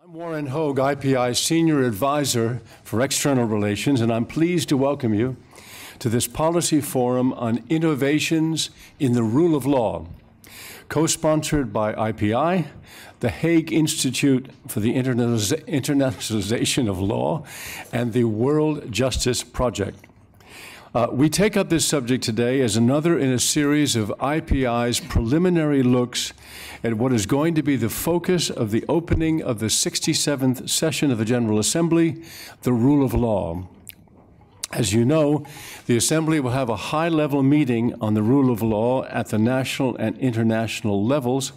I'm Warren Hoge, IPI's Senior Advisor for External Relations, and I'm pleased to welcome you to this policy forum on innovations in the rule of law, co-sponsored by IPI, the Hague Institute for the Internationalisation of Law, and the World Justice Project. We take up this subject today as another in a series of IPI's preliminary looks at what is going to be the focus of the opening of the 67th session of the General Assembly, the rule of law. As you know, the Assembly will have a high-level meeting on the rule of law at the national and international levels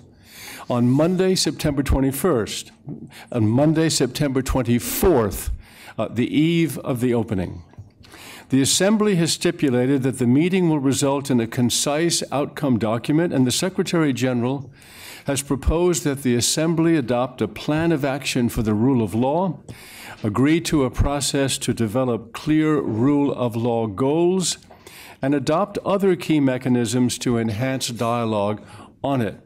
on Monday, September 21st, and Monday, September 24th, the eve of the opening. The Assembly has stipulated that the meeting will result in a concise outcome document, and the Secretary General has proposed that the Assembly adopt a plan of action for the rule of law, agree to a process to develop clear rule of law goals, and adopt other key mechanisms to enhance dialogue on it.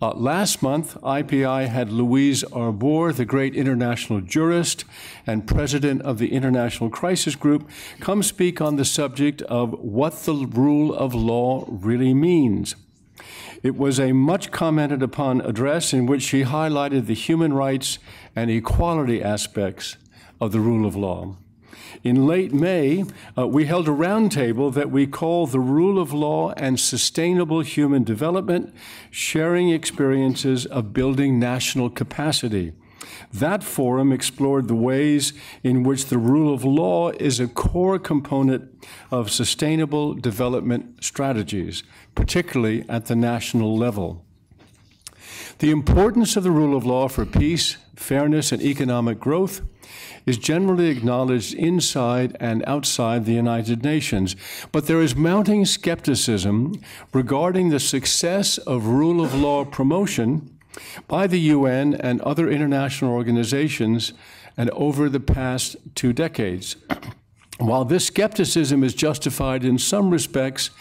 Last month, IPI had Louise Arbour, the great international jurist and president of the International Crisis Group, come speak on the subject of what the rule of law really means. It was a much commented upon address in which she highlighted the human rights and equality aspects of the rule of law. In late May, we held a roundtable that we call the Rule of Law and Sustainable Human Development, Sharing Experiences of Building National Capacity. That forum explored the ways in which the rule of law is a core component of sustainable development strategies, particularly at the national level. The importance of the rule of law for peace, fairness, and economic growth is generally acknowledged inside and outside the United Nations, but there is mounting skepticism regarding the success of rule of law promotion by the UN and other international organizations and over the past 2 decades. While this skepticism is justified in some respects,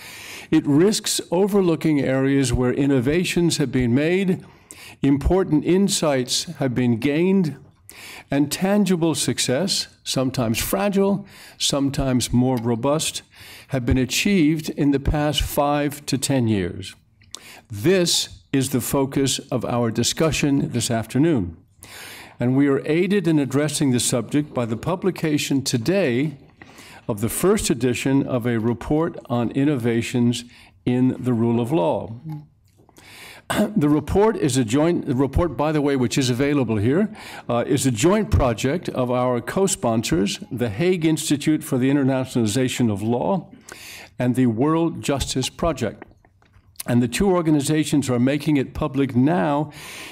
it risks overlooking areas where innovations have been made, important insights have been gained, and tangible success, sometimes fragile, sometimes more robust, have been achieved in the past 5 to 10 years. This is the focus of our discussion this afternoon. And we are aided in addressing the subject by the publication today of the first edition of a report on innovations in the rule of law. The report is a joint, the report, by the way, which is available here, is a joint project of our co-sponsors, the Hague Institute for the Internationalisation of Law and the World Justice Project. And the two organizations are making it public now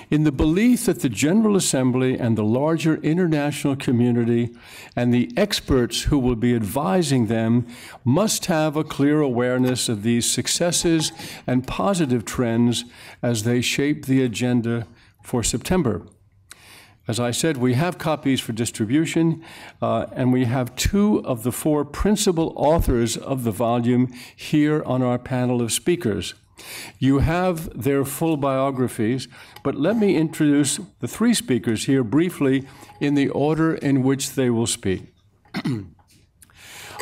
in the belief that the General Assembly and the larger international community and the experts who will be advising them must have a clear awareness of these successes and positive trends as they shape the agenda for September. As I said, we have copies for distribution, and we have 2 of the 4 principal authors of the volume here on our panel of speakers. You have their full biographies, but let me introduce the 3 speakers here briefly in the order in which they will speak.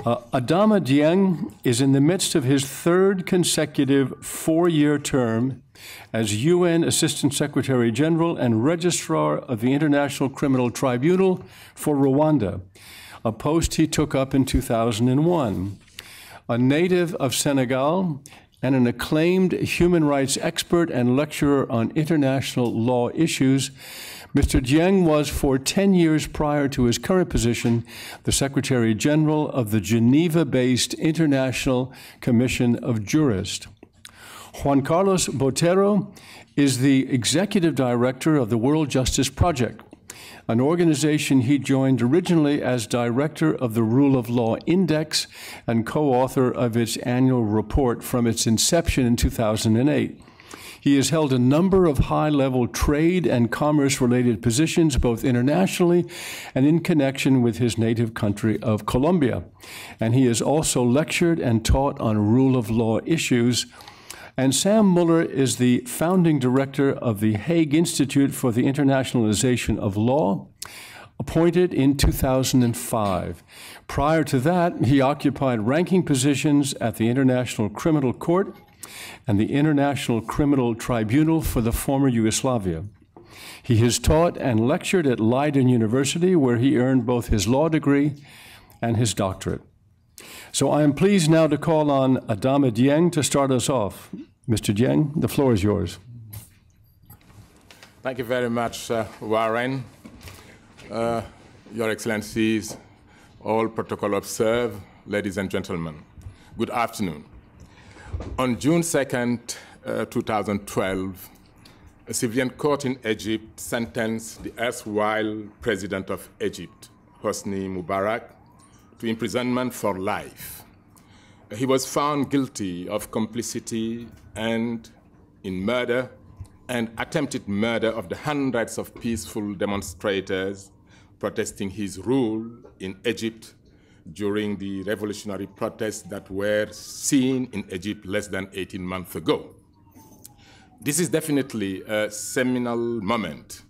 Adama Dieng is in the midst of his 3rd consecutive 4-year term as UN Assistant Secretary General and Registrar of the International Criminal Tribunal for Rwanda, a post he took up in 2001. A native of Senegal and an acclaimed human rights expert and lecturer on international law issues, Mr. Dieng was, for 10 years prior to his current position, the Secretary General of the Geneva-based International Commission of Jurists. Juan Botero is the Executive Director of the World Justice Project, an organization he joined originally as Director of the Rule of Law Index and co-author of its annual report from its inception in 2008. He has held a number of high-level trade and commerce-related positions, both internationally and in connection with his native country of Colombia. And he has also lectured and taught on rule of law issues And Sam Muller is the founding director of the Hague Institute for the Internationalization of Law, appointed in 2005. Prior to that, he occupied ranking positions at the International Criminal Court and the International Criminal Tribunal for the former Yugoslavia. He has taught and lectured at Leiden University, where he earned both his law degree and his doctorate. So I am pleased now to call on Adama Dieng to start us off. Mr. Dieng, the floor is yours. Thank you very much, Warren. Your Excellencies, all protocol observed, ladies and gentlemen, good afternoon. On June 2nd, 2012, a civilian court in Egypt sentenced the erstwhile president of Egypt, Hosni Mubarak, to imprisonment for life. He was found guilty of complicity and in murder and attempted murder of the hundreds of peaceful demonstrators protesting his rule in Egypt during the revolutionary protests that were seen in Egypt less than 18 months ago. This is definitely a seminal moment.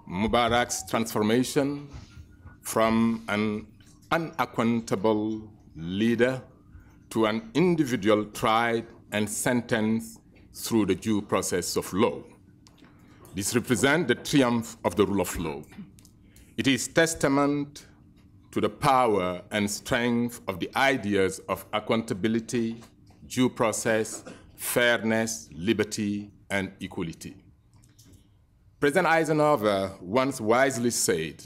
Mubarak's transformation from an unaccountable leader to an individual tried and sentenced through the due process of law. This represents the triumph of the rule of law. It is testament to the power and strength of the ideas of accountability, due process, fairness, liberty, and equality. President Eisenhower once wisely said,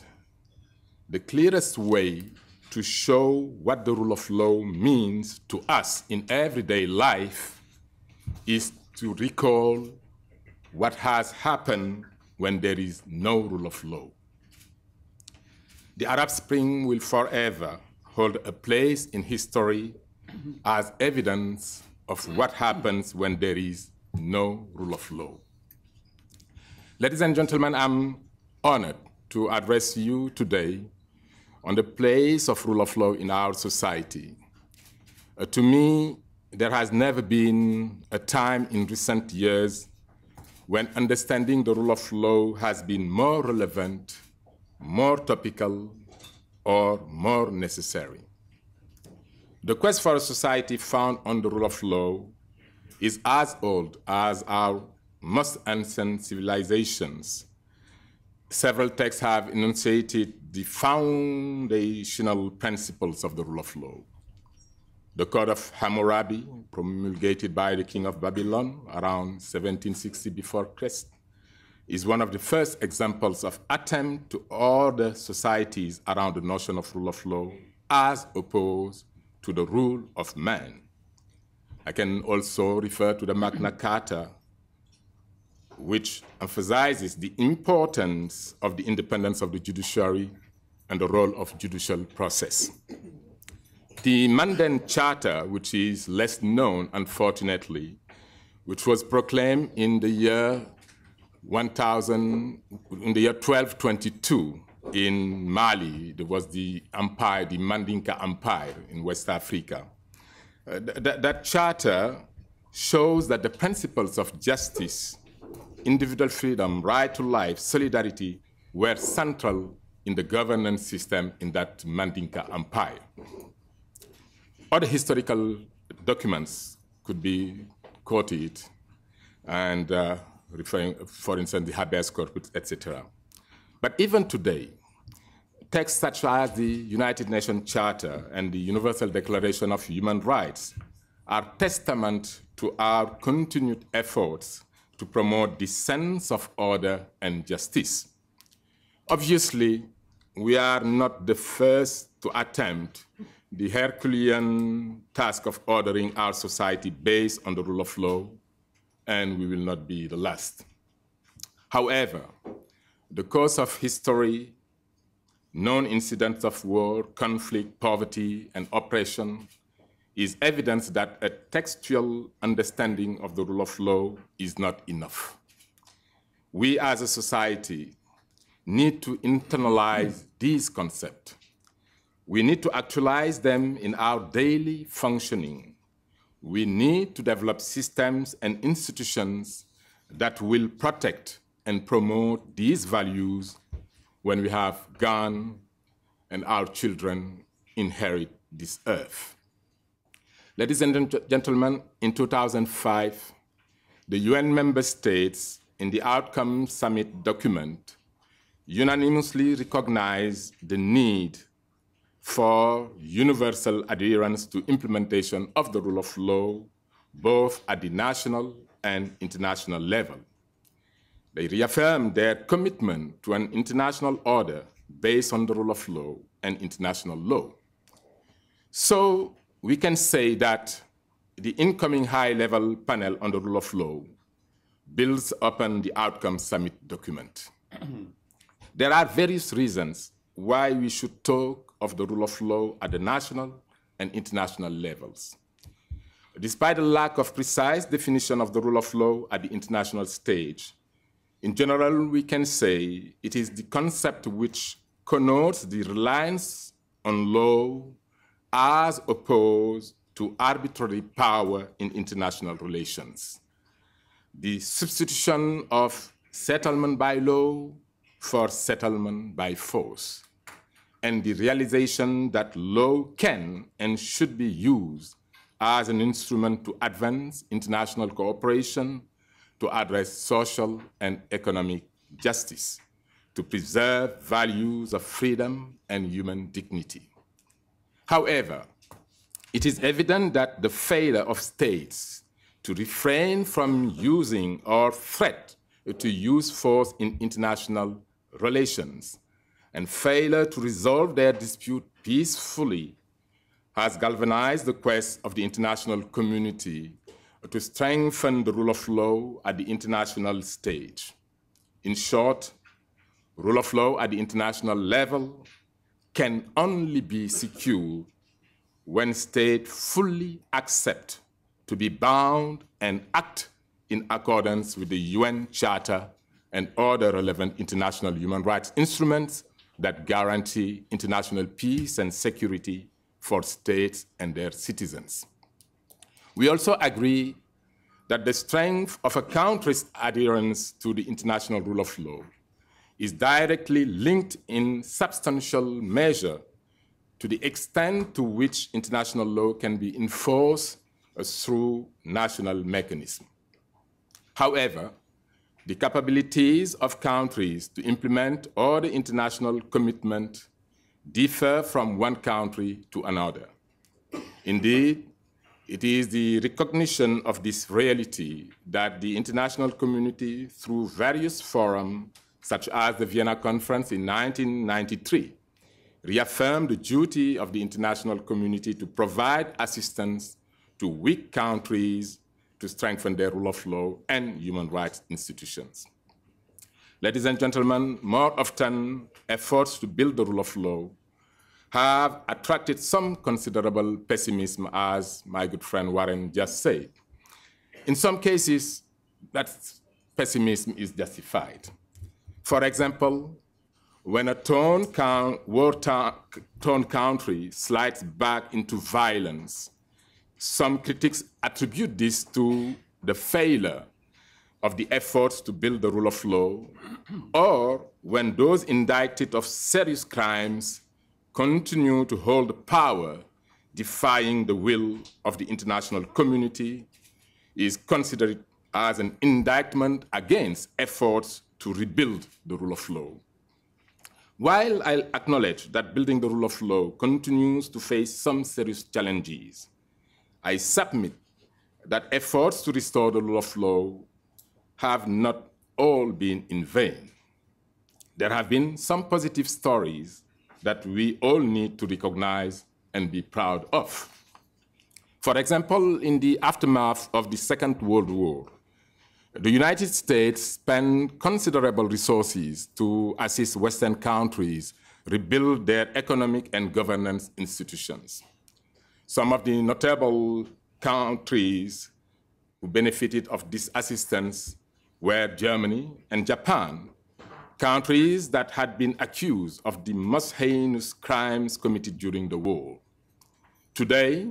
"The clearest way to show what the rule of law means to us in everyday life is to recall what has happened when there is no rule of law." The Arab Spring will forever hold a place in history as evidence of what happens when there is no rule of law. Ladies and gentlemen, I'm honored to address you today on the place of rule of law in our society. To me, there has never been a time in recent years when understanding the rule of law has been more relevant, more topical, or more necessary. The quest for a society found on the rule of law is as old as our most ancient civilizations. Several texts have enunciated the foundational principles of the rule of law. The Code of Hammurabi, promulgated by the king of Babylon around 1760 before Christ, is one of the first examples of attempt to order societies around the notion of rule of law as opposed to the rule of man. I can also refer to the Magna Carta, which emphasizes the importance of the independence of the judiciary and the role of judicial process. The Mandan Charter, which is less known, unfortunately, which was proclaimed in the year 1222 in Mali. There was the empire, the Mandinka Empire in West Africa. That charter shows that the principles of justice, individual freedom, right to life, solidarity were central in the governance system in that Mandinka Empire. Other historical documents could be quoted and referring, for instance, the habeas corpus, etc. But even today, texts such as the United Nations Charter and the Universal Declaration of Human Rights are testament to our continued efforts to promote the sense of order and justice. Obviously, we are not the first to attempt the Herculean task of ordering our society based on the rule of law, and we will not be the last. However, the course of history, known incidents of war, conflict, poverty, and oppression is evidence that a textual understanding of the rule of law is not enough. We as a society need to internalize these concepts. We need to actualize them in our daily functioning. we need to develop systems and institutions that will protect and promote these values when we have gone and our children inherit this earth. Ladies and gentlemen, in 2005, the UN member states in the Outcome Summit document unanimously recognized the need for universal adherence to implementation of the rule of law, both at the national and international level. They reaffirmed their commitment to an international order based on the rule of law and international law. So we can say that the incoming high-level panel on the rule of law builds upon the Outcome Summit document. There are various reasons why we should talk of the rule of law at the national and international levels. Despite the lack of precise definition of the rule of law at the international stage, in general, we can say it is the concept which connotes the reliance on law as opposed to arbitrary power in international relations. The substitution of settlement by law for settlement by force, and the realization that law can and should be used as an instrument to advance international cooperation, to address social and economic justice, to preserve values of freedom and human dignity. However, it is evident that the failure of states to refrain from using or threat to use force in international relations and failure to resolve their dispute peacefully has galvanized the quest of the international community to strengthen the rule of law at the international stage. In short, rule of law at the international level can only be secured when states fully accept to be bound and act in accordance with the UN Charter and other relevant international human rights instruments that guarantee international peace and security for states and their citizens. We also agree that the strength of a country's adherence to the international rule of law is directly linked in substantial measure to the extent to which international law can be enforced through national mechanisms. However, the capabilities of countries to implement all the international commitment differ from one country to another. Indeed, it is the recognition of this reality that the international community, through various forums, such as the Vienna Conference in 1993, reaffirmed the duty of the international community to provide assistance to weak countries to strengthen their rule of law and human rights institutions. Ladies and gentlemen, more often, efforts to build the rule of law have attracted some considerable pessimism, as my good friend Warren just said. In some cases, that pessimism is justified. For example, when a war-torn country slides back into violence, some critics attribute this to the failure of the efforts to build the rule of law, or when those indicted of serious crimes continue to hold power, defying the will of the international community, is considered as an indictment against efforts to rebuild the rule of law. While I acknowledge that building the rule of law continues to face some serious challenges, I submit that efforts to restore the rule of law have not all been in vain. There have been some positive stories that we all need to recognize and be proud of. For example, in the aftermath of the Second World War, the United States spent considerable resources to assist Western countries rebuild their economic and governance institutions. Some of the notable countries who benefited of this assistance were Germany and Japan, countries that had been accused of the most heinous crimes committed during the war. Today,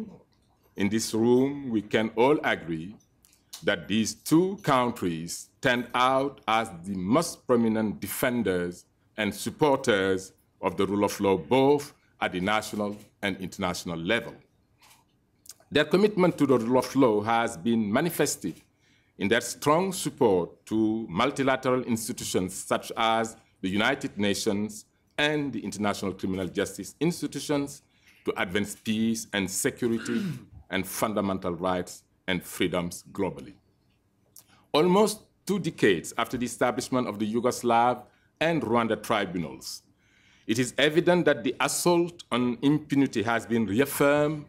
in this room, we can all agree that these two countries stand out as the most prominent defenders and supporters of the rule of law, both at the national and international level. Their commitment to the rule of law has been manifested in their strong support to multilateral institutions such as the United Nations and the International Criminal Justice institutions to advance peace and security and fundamental rights and freedoms globally. Almost 2 decades after the establishment of the Yugoslav and Rwanda tribunals, it is evident that the assault on impunity has been reaffirmed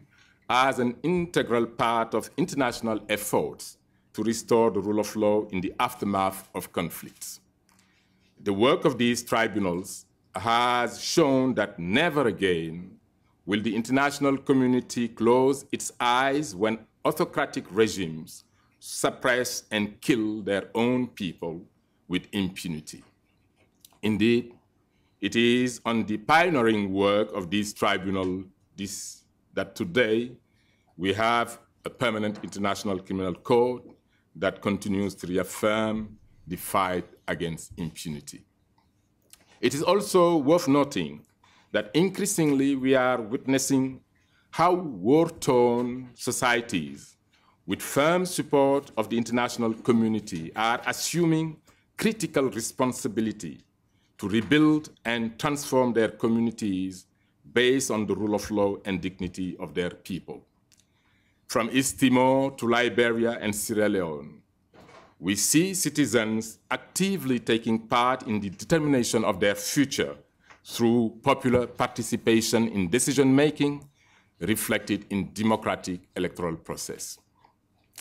as an integral part of international efforts to restore the rule of law in the aftermath of conflicts. The work of these tribunals has shown that never again will the international community close its eyes when autocratic regimes suppress and kill their own people with impunity. Indeed, it is on the pioneering work of these tribunals that today we have a permanent international criminal code that continues to reaffirm the fight against impunity. It is also worth noting that increasingly we are witnessing how war-torn societies with firm support of the international community are assuming critical responsibility to rebuild and transform their communities based on the rule of law and dignity of their people. From East Timor to Liberia and Sierra Leone, we see citizens actively taking part in the determination of their future through popular participation in decision-making reflected in democratic electoral process.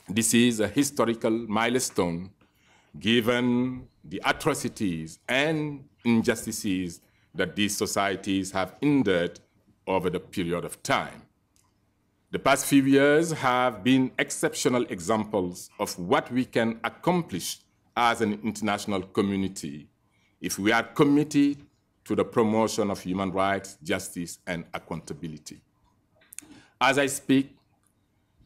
This is a historical milestone given the atrocities and injustices that these societies have endured over the period of time. The past few years have been exceptional examples of what we can accomplish as an international community if we are committed to the promotion of human rights, justice, and accountability. As I speak,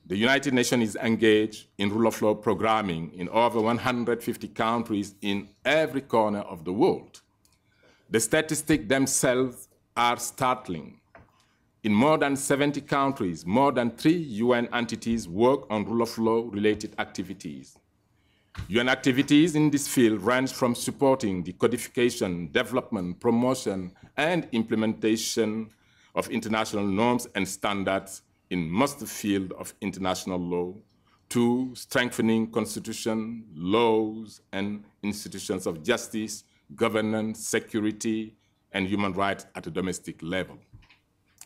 the United Nations is engaged in rule of law programming in over 150 countries in every corner of the world. The statistics themselves are startling. In more than 70 countries, more than 3 UN entities work on rule of law-related activities. UN activities in this field range from supporting the codification, development, promotion, and implementation of international norms and standards in most fields of international law, to strengthening constitution, laws, and institutions of justice, governance, security, and human rights at a domestic level.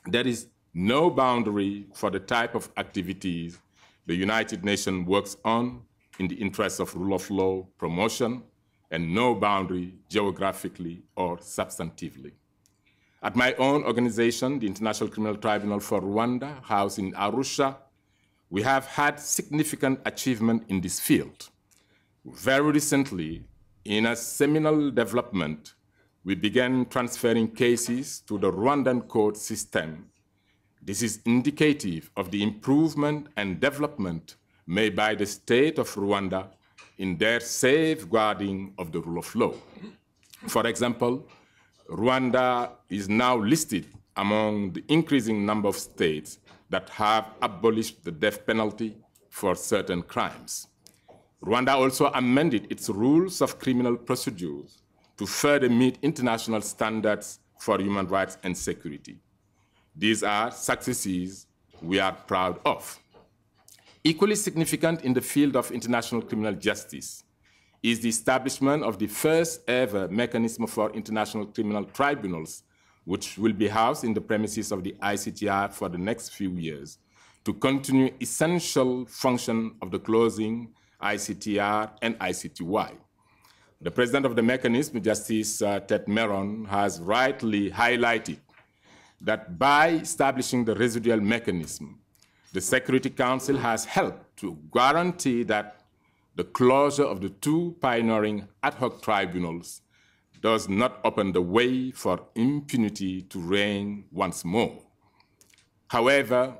There is no boundary for the type of activities the United Nations works on in the interest of rule of law promotion, and no boundary geographically or substantively. At my own organization, the International Criminal Tribunal for Rwanda, housed in Arusha, we have had significant achievement in this field. Very recently, in a seminal development, we began transferring cases to the Rwandan court system. This is indicative of the improvement and development made by the state of Rwanda in their safeguarding of the rule of law. For example, Rwanda is now listed among the increasing number of states that have abolished the death penalty for certain crimes. Rwanda also amended its rules of criminal procedures to further meet international standards for human rights and security. These are successes we are proud of. Equally significant in the field of international criminal justice is the establishment of the first ever mechanism for international criminal tribunals, which will be housed in the premises of the ICTR for the next few years, to continue essential function of the closing ICTR and ICTY. The president of the mechanism, Justice Ted Meron, has rightly highlighted that by establishing the residual mechanism, the Security Council has helped to guarantee that the closure of the 2 pioneering ad hoc tribunals does not open the way for impunity to reign once more. However,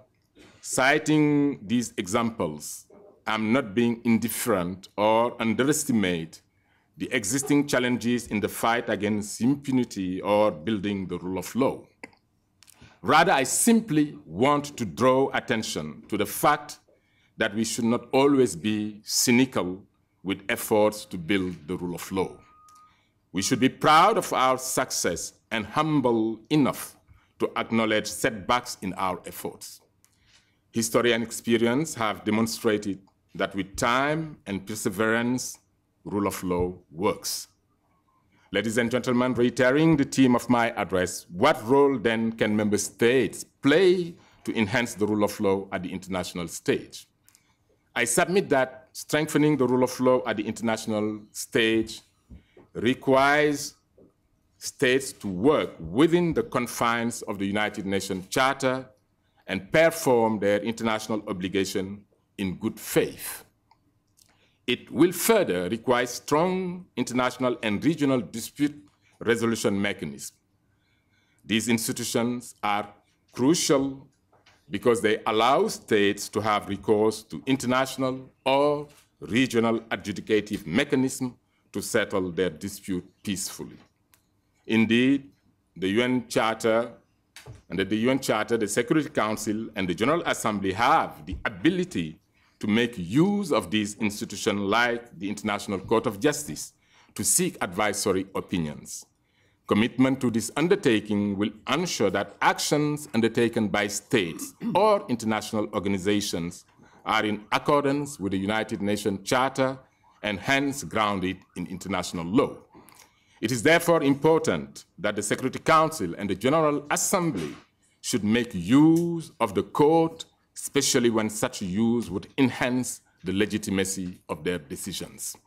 Citing these examples, I'm not being indifferent or underestimate the existing challenges in the fight against impunity or building the rule of law. Rather, I simply want to draw attention to the fact that we should not always be cynical with efforts to build the rule of law. We should be proud of our success and humble enough to acknowledge setbacks in our efforts. History and experience have demonstrated that with time and perseverance, rule of law works. Ladies and gentlemen, reiterating the theme of my address, what role then can member states play to enhance the rule of law at the international stage? I submit that strengthening the rule of law at the international stage requires states to work within the confines of the United Nations Charter and perform their international obligation in good faith. It will further require strong international and regional dispute resolution mechanisms. These institutions are crucial because they allow states to have recourse to international or regional adjudicative mechanisms to settle their dispute peacefully. Indeed, the UN Charter, under the UN Charter, the Security Council and the General Assembly have the ability to make use of these institutions like the International Court of Justice to seek advisory opinions. Commitment to this undertaking will ensure that actions undertaken by states or international organizations are in accordance with the United Nations Charter and hence grounded in international law. It is therefore important that the Security Council and the General Assembly should make use of the court, especially when such use would enhance the legitimacy of their decisions.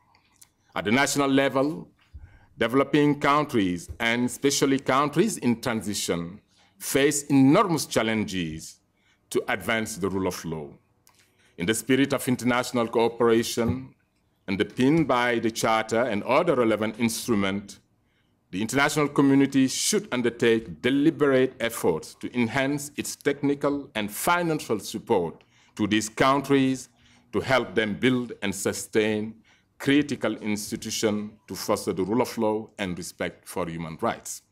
At the national level, developing countries, and especially countries in transition, face enormous challenges to advance the rule of law. In the spirit of international cooperation, underpinned by the Charter and other relevant instruments, the international community should undertake deliberate efforts to enhance its technical and financial support to these countries to help them build and sustain critical institutions to foster the rule of law and respect for human rights.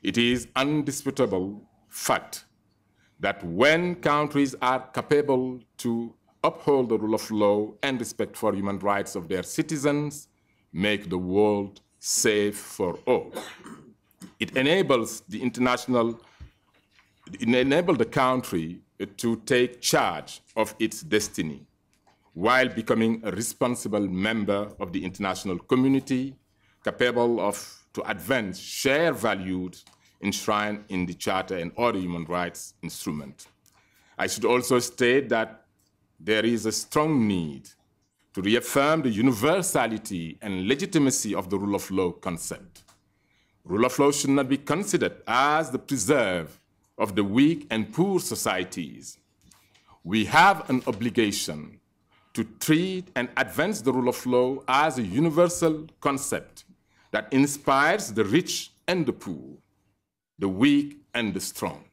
It is undisputable fact that when countries are capable to uphold the rule of law and respect for human rights of their citizens, make the world safe for all. It enables the country to take charge of its destiny while becoming a responsible member of the international community, capable to advance shared values enshrined in the Charter and other human rights instruments. I should also state that there is a strong need to reaffirm the universality and legitimacy of the rule of law concept. Rule of law should not be considered as the preserve of the weak and poor societies. We have an obligation to treat and advance the rule of law as a universal concept that inspires the rich and the poor, the weak and the strong.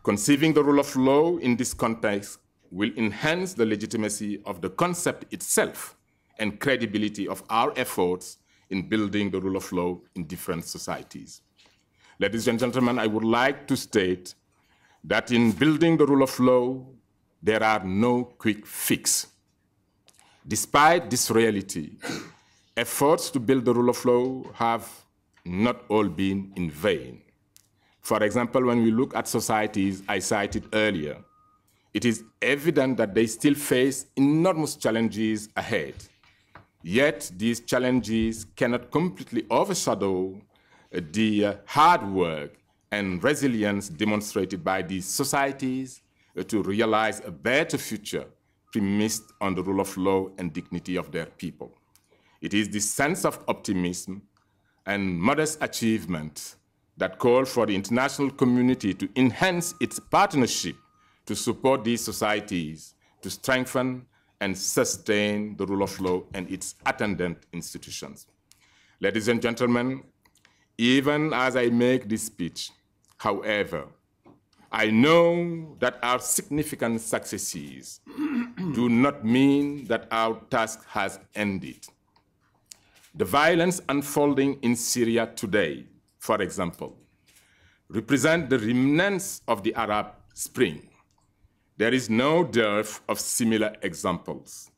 Conceiving the rule of law in this context will enhance the legitimacy of the concept itself and credibility of our efforts in building the rule of law in different societies. Ladies and gentlemen, I would like to state that in building the rule of law, there are no quick fix. Despite this reality, efforts to build the rule of law have not all been in vain. For example, when we look at societies I cited earlier, it is evident that they still face enormous challenges ahead. Yet these challenges cannot completely overshadow the hard work and resilience demonstrated by these societies to realize a better future premised on the rule of law and dignity of their people. It is this sense of optimism and modest achievement that call for the international community to enhance its partnership to support these societies, to strengthen and sustain the rule of law and its attendant institutions. Ladies and gentlemen, even as I make this speech, however, I know that our significant successes do not mean that our task has ended. The violence unfolding in Syria today, for example, represent the remnants of the Arab Spring. There is no dearth of similar examples.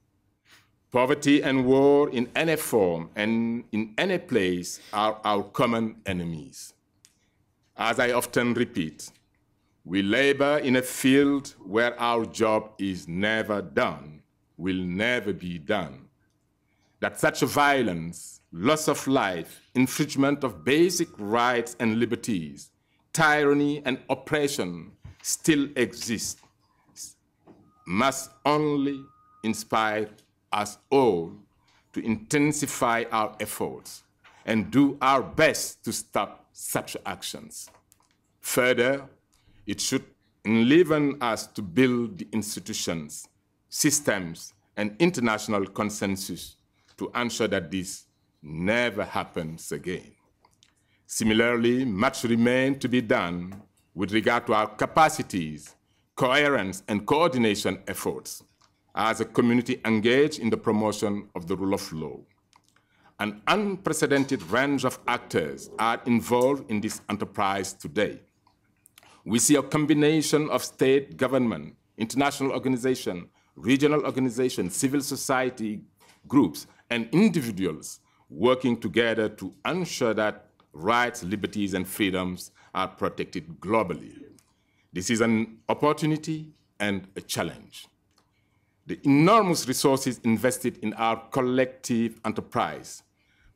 Poverty and war in any form and in any place are our common enemies. As I often repeat, we labor in a field where our job is never done, will never be done. That such violence, loss of life, infringement of basic rights and liberties, tyranny and oppression still exist must only inspire us all to intensify our efforts and do our best to stop such actions. Further, it should enliven us to build the institutions, systems, and international consensus to ensure that this never happens again. Similarly, much remains to be done with regard to our capacities, coherence, and coordination efforts as a community engaged in the promotion of the rule of law. An unprecedented range of actors are involved in this enterprise today. We see a combination of state government, international organizations, regional organizations, civil society groups, and individuals working together to ensure that rights, liberties, and freedoms are protected globally. This is an opportunity and a challenge. The enormous resources invested in our collective enterprise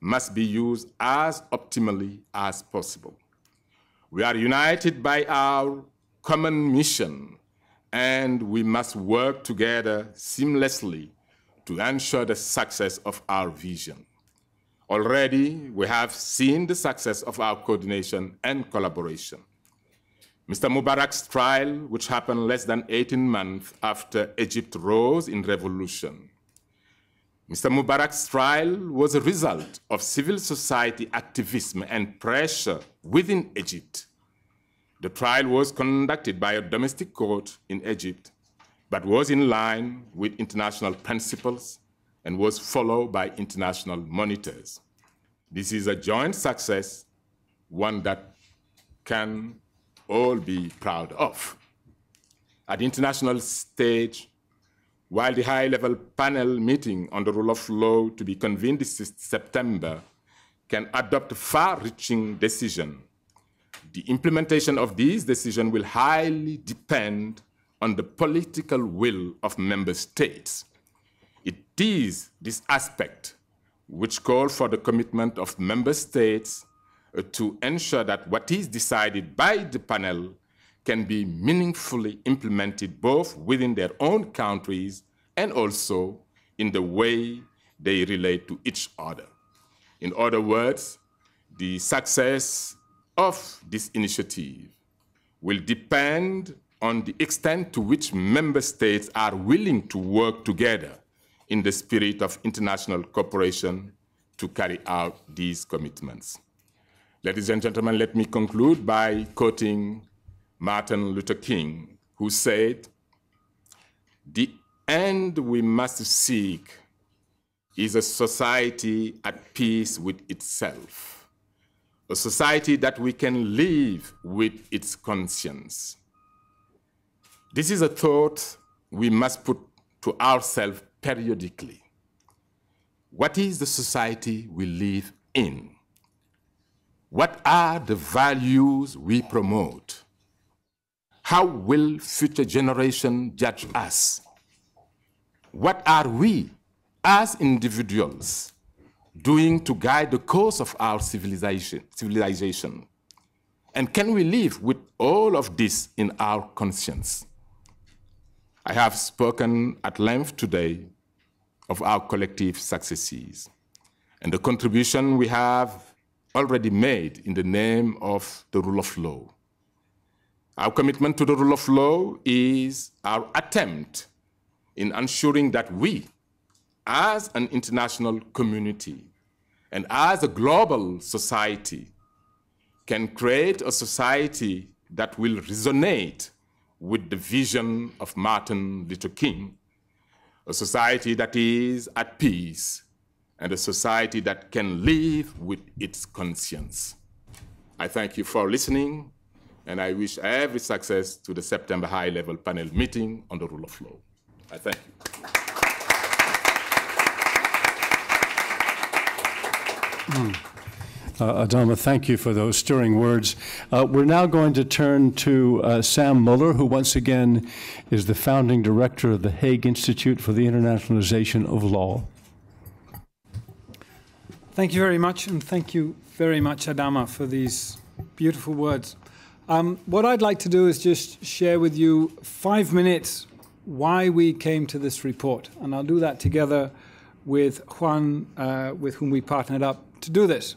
must be used as optimally as possible. We are united by our common mission, and we must work together seamlessly to ensure the success of our vision. Already, we have seen the success of our coordination and collaboration. Mr. Mubarak's trial, which happened less than 18 months after Egypt rose in revolution. Mr. Mubarak's trial was a result of civil society activism and pressure within Egypt. The trial was conducted by a domestic court in Egypt, but was in line with international principles and was followed by international monitors. This is a joint success, one that can all be proud of. At the international stage, while the high-level panel meeting on the rule of law to be convened this September can adopt a far-reaching decision, the implementation of these decisions will highly depend on the political will of member states. It is this aspect which calls for the commitment of member states to ensure that what is decided by the panel can be meaningfully implemented both within their own countries and also in the way they relate to each other. In other words, the success of this initiative will depend on the extent to which member states are willing to work together in the spirit of international cooperation to carry out these commitments. Ladies and gentlemen, let me conclude by quoting Martin Luther King, who said, "The end we must seek is a society at peace with itself, a society that we can live with its conscience." This is a thought we must put to ourselves periodically. What is the society we live in? What are the values we promote? How will future generations judge us? What are we, as individuals, doing to guide the course of our civilization? And can we live with all of this in our conscience? I have spoken at length today of our collective successes and the contribution we have already made in the name of the rule of law. Our commitment to the rule of law is our attempt in ensuring that we, as an international community and as a global society, can create a society that will resonate with the vision of Martin Luther King, a society that is at peace and a society that can live with its conscience. I thank you for listening, and I wish every success to the September high-level panel meeting on the rule of law. I thank you. Adama, thank you for those stirring words. We're now going to turn to Sam Muller, who once again is the founding director of the Hague Institute for the Internationalization of Law. Thank you very much, and thank you very much, Adama, for these beautiful words. What I'd like to do is just share with you 5 minutes why we came to this report, and I'll do that together with Juan, with whom we partnered up to do this.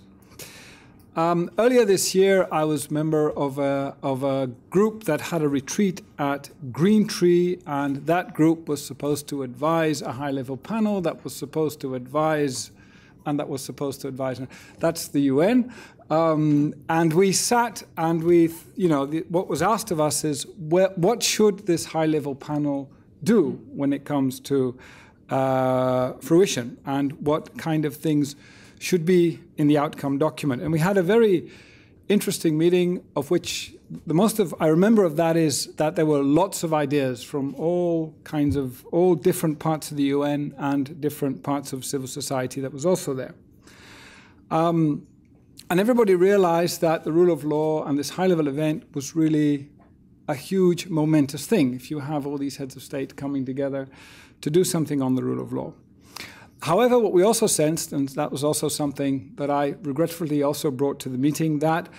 Earlier this year, I was a member of a group that had a retreat at Green Tree, and that group was supposed to advise a high-level panel that was supposed to advise, that's the UN. And we sat and what was asked of us is, what should this high-level panel do when it comes to fruition, and what kind of things should be in the outcome document. And we had a very interesting meeting, of which the most I remember of that is that there were lots of ideas from all different parts of the UN and different parts of civil society that was also there. And everybody realized that the rule of law and this high-level event was really a huge momentous thing if you have all these heads of state coming together to do something on the rule of law. However, what we also sensed, and that was also something that I regretfully also brought to the meeting, that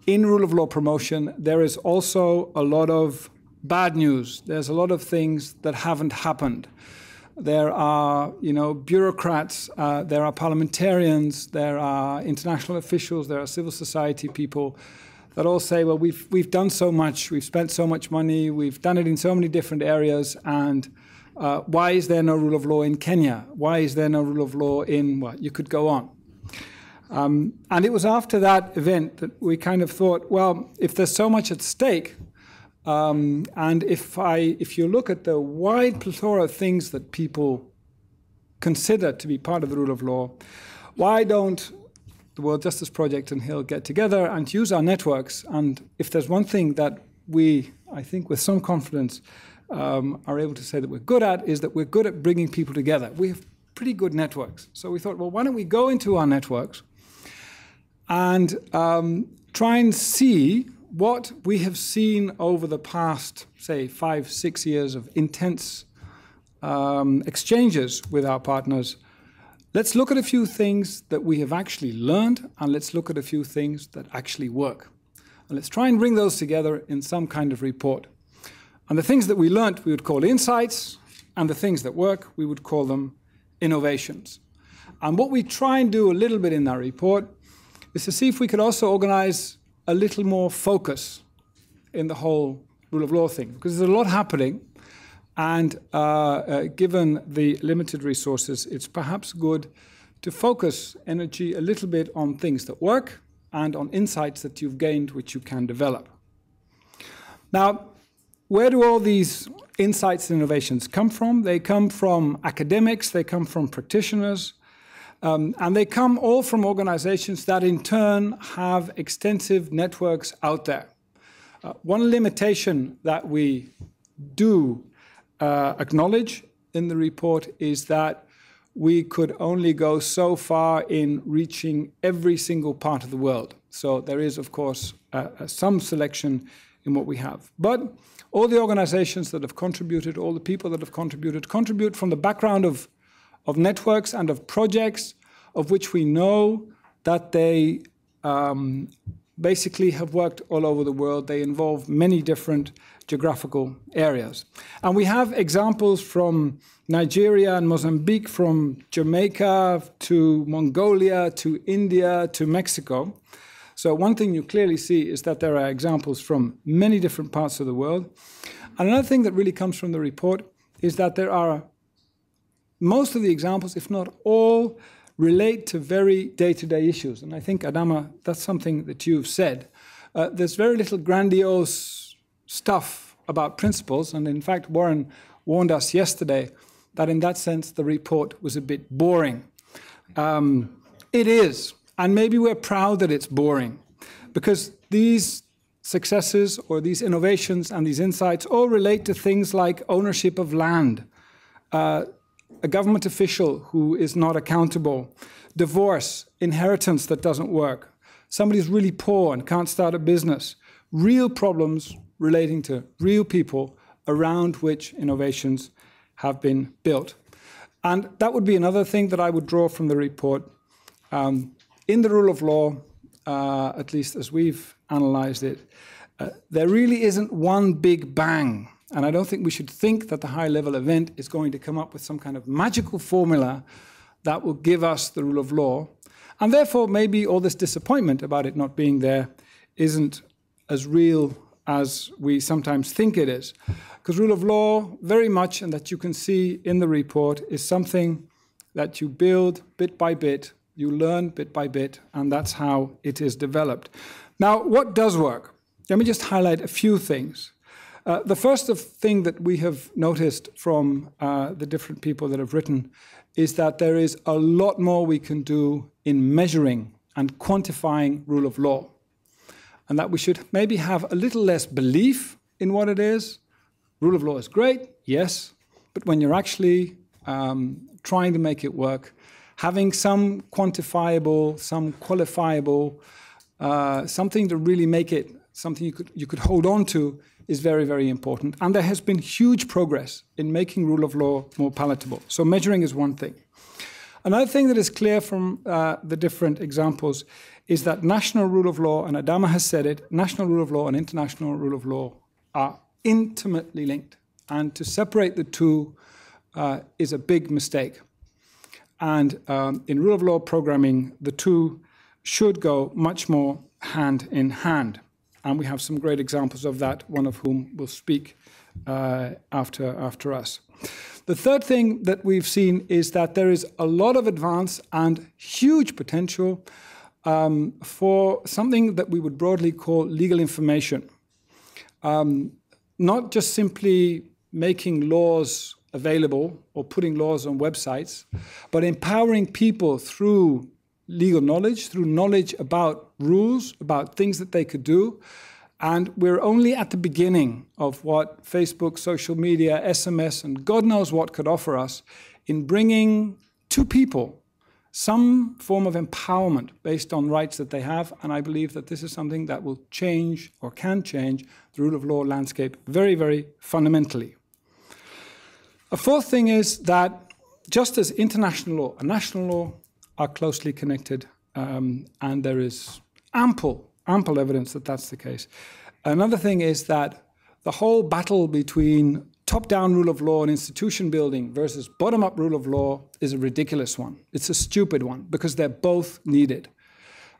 in rule of law promotion, there is also a lot of bad news. There's a lot of things that haven't happened. There are, bureaucrats, there are parliamentarians, there are international officials, there are civil society people that all say, well, we've done so much, we've spent so much money, we've done it in so many different areas, and why is there no rule of law in Kenya? Why is there no rule of law in what? You could go on. And it was after that event that we kind of thought, well, if there's so much at stake, and if you look at the wide plethora of things that people consider to be part of the rule of law, why don't the World Justice Project and HiiL get together and use our networks? And if there's one thing that we, I think with some confidence, are able to say that we're good at, is that we're good at bringing people together. We have pretty good networks. So we thought, well, why don't we go into our networks and try and see what we have seen over the past, say, 5-6 years of intense exchanges with our partners. Let's look at a few things that we have actually learned, and let's look at a few things that actually work. And let's try and bring those together in some kind of report. And the things that we learned, we would call insights, and the things that work, we would call them innovations. And what we try and do a little bit in that report is to see if we could also organize a little more focus in the whole rule of law thing, because there's a lot happening, and given the limited resources, it's perhaps good to focus energy a little bit on things that work and on insights that you've gained, which you can develop. Now, where do all these insights and innovations come from? They come from academics, they come from practitioners, and they come all from organizations that in turn have extensive networks out there. One limitation that we do acknowledge in the report is that we could only go so far in reaching every single part of the world. So there is, of course, some selection in what we have. But all the organizations that have contributed, all the people that have contribute from the background of networks and of projects of which we know that they basically have worked all over the world. They involve many different geographical areas. And we have examples from Nigeria and Mozambique, from Jamaica to Mongolia to India to Mexico. So one thing you clearly see is that there are examples from many different parts of the world. And another thing that really comes from the report is that there are most of the examples, if not all, relate to very day-to-day issues. And I think, Adama, that's something that you've said. there's very little grandiose stuff about principles. And in fact, Warren warned us yesterday that in that sense, the report was a bit boring. It is. And maybe we're proud that it's boring, because these successes or these innovations and these insights all relate to things like ownership of land, a government official who is not accountable, divorce, inheritance that doesn't work, somebody's really poor and can't start a business, real problems relating to real people around which innovations have been built. And that would be another thing that I would draw from the report. In the rule of law, at least as we've analyzed it, there really isn't one big bang. And I don't think we should think that the high-level event is going to come up with some kind of magical formula that will give us the rule of law. And therefore, maybe all this disappointment about it not being there isn't as real as we sometimes think it is. Because rule of law, very much, and that you can see in the report, is something that you build bit by bit, you learn bit by bit, and that's how it is developed. Now, what does work? Let me just highlight a few things. The first thing that we have noticed from the different people that have written is that there is a lot more we can do in measuring and quantifying rule of law, and that we should maybe have a little less belief in what it is. Rule of law is great, yes, but when you're actually trying to make it work, having some quantifiable, some qualifiable, something to really make it something you could hold on to is very, very important. And there has been huge progress in making rule of law more palatable. So measuring is one thing. Another thing that is clear from the different examples is that national rule of law, and Adama has said it, national rule of law and international rule of law are intimately linked. And to separate the two is a big mistake. And in rule of law programming, the two should go much more hand in hand. And we have some great examples of that, one of whom will speak after us. The third thing that we've seen is that there is a lot of advance and huge potential for something that we would broadly call legal information. Not just simply making laws available or putting laws on websites, but empowering people through legal knowledge, through knowledge about rules, about things that they could do. And we're only at the beginning of what Facebook, social media, SMS, and God knows what could offer us in bringing to people some form of empowerment based on rights that they have. And I believe that this is something that will change or can change the rule of law landscape very, very fundamentally. A fourth thing is that just as international law and national law are closely connected, and there is ample evidence that that's the case. Another thing is that the whole battle between top-down rule of law and institution building versus bottom-up rule of law is a ridiculous one. It's a stupid one because they're both needed.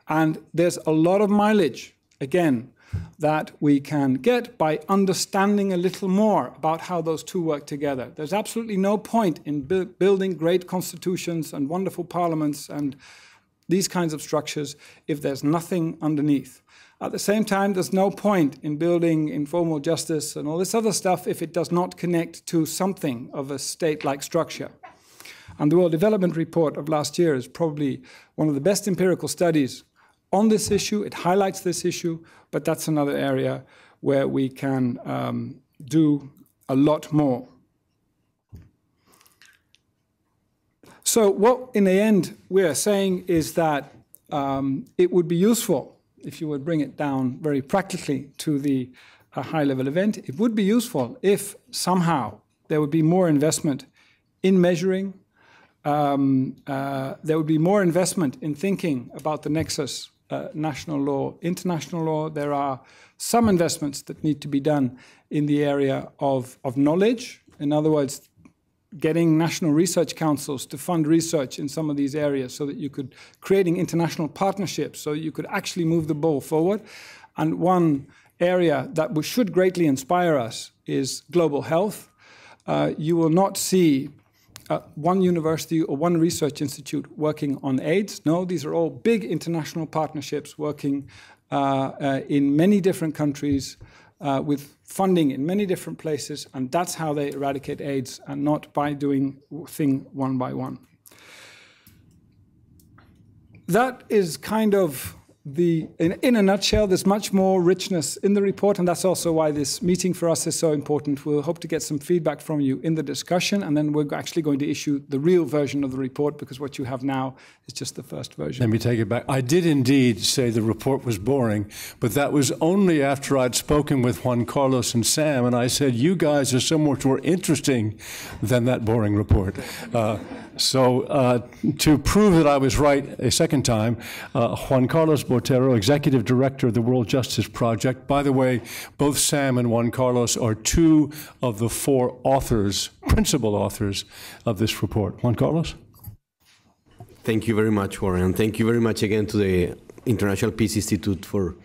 And there's a lot of mileage, again, that we can get by understanding a little more about how those two work together. There's absolutely no point in building great constitutions and wonderful parliaments and these kinds of structures if there's nothing underneath. At the same time, there's no point in building informal justice and all this other stuff if it does not connect to something of a state-like structure. And the World Development Report of last year is probably one of the best empirical studies on this issue. It highlights this issue, but that's another area where we can do a lot more. So what, in the end, we're saying is that it would be useful, if you would bring it down very practically to the high-level event, it would be useful if somehow there would be more investment in measuring, there would be more investment in thinking about the nexus national law, international law. There are some investments that need to be done in the area of knowledge. In other words, getting national research councils to fund research in some of these areas so that you could, creating international partnerships so you could actually move the ball forward. And one area that should greatly inspire us is global health. You will not see one university or one research institute working on AIDS. No, these are all big international partnerships working in many different countries with funding in many different places, and that's how they eradicate AIDS, and not by doing thing one by one. That is kind of in a nutshell. There's much more richness in the report, and that's also why this meeting for us is so important. We'll hope to get some feedback from you in the discussion, and then we're actually going to issue the real version of the report, because what you have now is just the first version. Let me take it back. I did indeed say the report was boring, but that was only after I'd spoken with Juan Carlos and Sam, and I said, you guys are so much more interesting than that boring report. So to prove that I was right a second time, Juan Carlos Botero, Executive Director of the World Justice Project. By the way, both Sam and Juan Carlos are two of the four authors, principal authors of this report. Juan Carlos? Thank you very much, Warren. And thank you very much again to the International Peace Institute for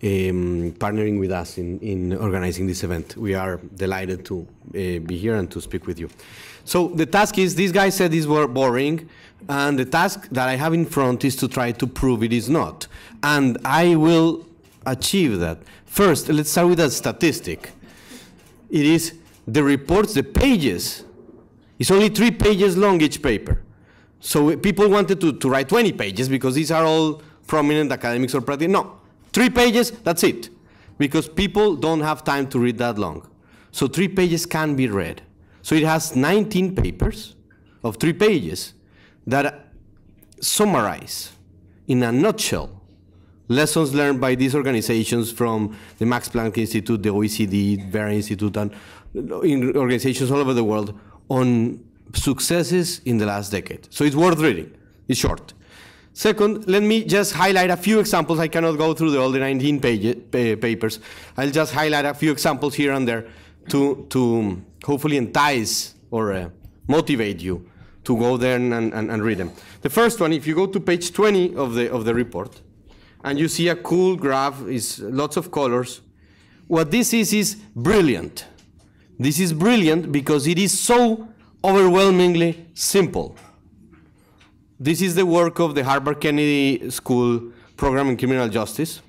partnering with us in organizing this event. We are delighted to be here and to speak with you. So the task is, these guys said these were boring, and the task that I have in front is to try to prove it is not. And I will achieve that. First, let's start with a statistic. It is the reports, the pages. It's only 3 pages long, each paper. So people wanted to write 20 pages because these are all prominent academics or practice. No, 3 pages, that's it. Because people don't have time to read that long. So 3 pages can be read. So it has 19 papers of 3 pages that summarize, in a nutshell, lessons learned by these organizations from the Max Planck Institute, the OECD, Vera Institute, and in organizations all over the world on successes in the last decade. So it's worth reading. It's short. Second, let me just highlight a few examples. I cannot go through all the 19 papers. I'll just highlight a few examples here and there to hopefully entice or motivate you to go there and read them. The first one, if you go to page 20 of the report, and you see a cool graph, is lots of colors. What this is brilliant. This is brilliant because it is so overwhelmingly simple. This is the work of the Harvard Kennedy School Program in Criminal Justice.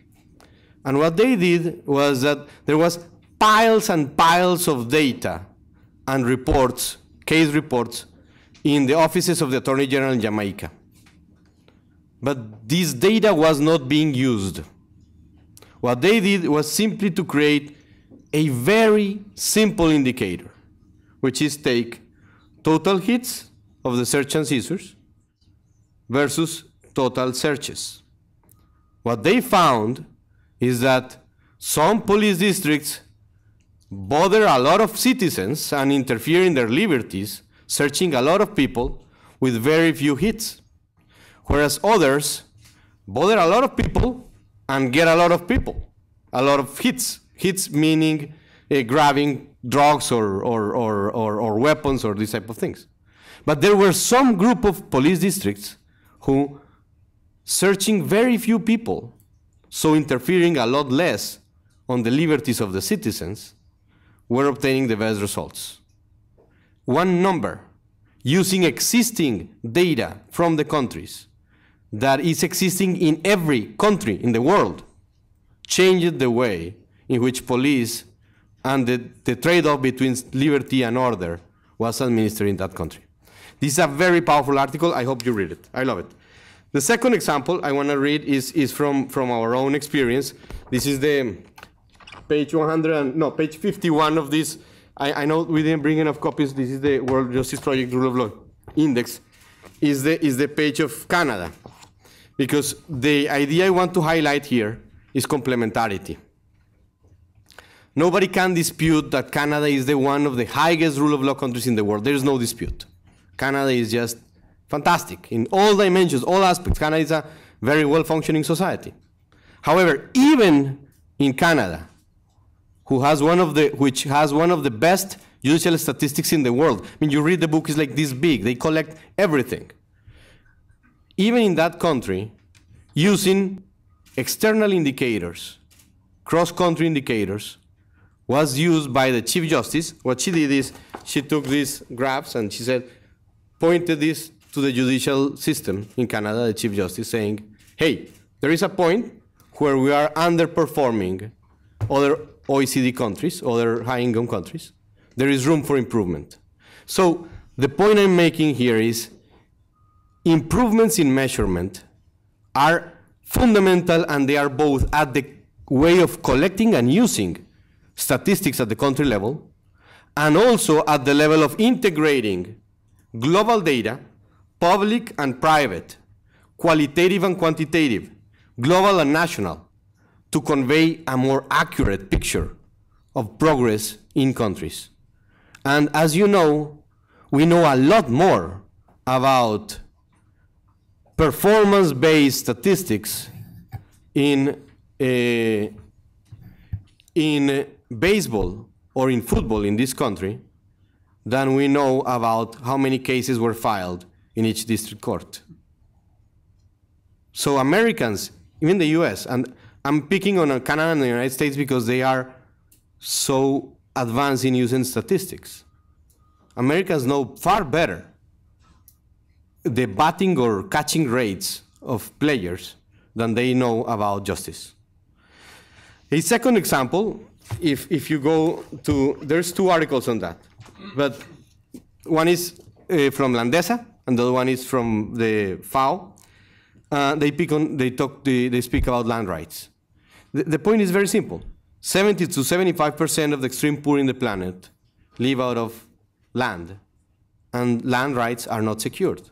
And what they did was that there was piles and piles of data and reports, case reports, in the offices of the Attorney General in Jamaica. But this data was not being used. What they did was simply to create a very simple indicator, which is take total hits of the search and seizures versus total searches. What they found is that some police districts bother a lot of citizens and interfere in their liberties, searching a lot of people with very few hits, whereas others bother a lot of people and get a lot of people, a lot of hits. Hits meaning grabbing drugs or weapons or these type of things. But there were some group of police districts who, searching very few people, so interfering a lot less on the liberties of the citizens, were obtaining the best results. One number, using existing data from the countries that is existing in every country in the world, changed the way in which police and the trade-off between liberty and order was administered in that country. This is a very powerful article. I hope you read it. I love it. The second example I want to read is from our own experience. This is the page 51 of this. I know we didn't bring enough copies. This is the World Justice Project Rule of Law Index. Is the page of Canada. Because the idea I want to highlight here is complementarity. Nobody can dispute that Canada is one of the highest rule of law countries in the world. There is no dispute. Canada is just fantastic in all dimensions, all aspects. Canada is a very well-functioning society. However, even in Canada, which has one of the best judicial statistics in the world. I mean, you read the book, it's like this big. They collect everything. Even in that country, using external indicators, cross-country indicators, was used by the Chief Justice. What she did is she took these graphs and she said, pointed this to the judicial system in Canada, the Chief Justice, saying, hey, there is a point where we are underperforming other OECD countries, other high-income countries, there is room for improvement. So the point I'm making here is improvements in measurement are fundamental, and they are both at the way of collecting and using statistics at the country level, and also at the level of integrating global data, public and private, qualitative and quantitative, global and national, to convey a more accurate picture of progress in countries. And as you know, we know a lot more about performance-based statistics in baseball or in football in this country than we know about how many cases were filed in each district court. So Americans, even the US, and I'm picking on Canada and the United States because they are so advanced in using statistics. Americans know far better the batting or catching rates of players than they know about justice. A second example, if you go to, there's two articles on that, but one is from Landesa, and the other one is from the FAO. They speak about land rights. The point is very simple. 70 to 75% of the extreme poor in the planet live out of land, and land rights are not secured.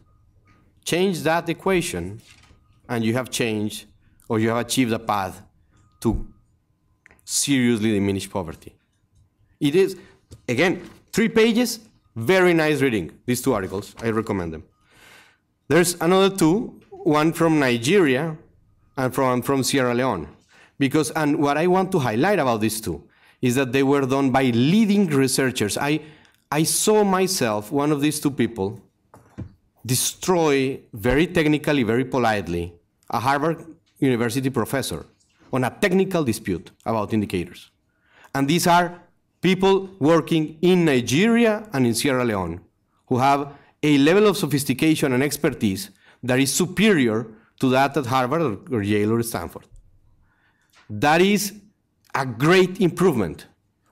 Change that equation, and you have changed, or you have achieved a path to seriously diminish poverty. It is, again, 3 pages, very nice reading, these 2 articles, I recommend them. There's another 2, one from Nigeria and from Sierra Leone. And what I want to highlight about these 2 is that they were done by leading researchers. I saw myself, one of these 2 people, destroy very technically, very politely, a Harvard University professor on a technical dispute about indicators. And these are people working in Nigeria and in Sierra Leone who have a level of sophistication and expertise that is superior to that at Harvard or Yale or Stanford. That is a great improvement,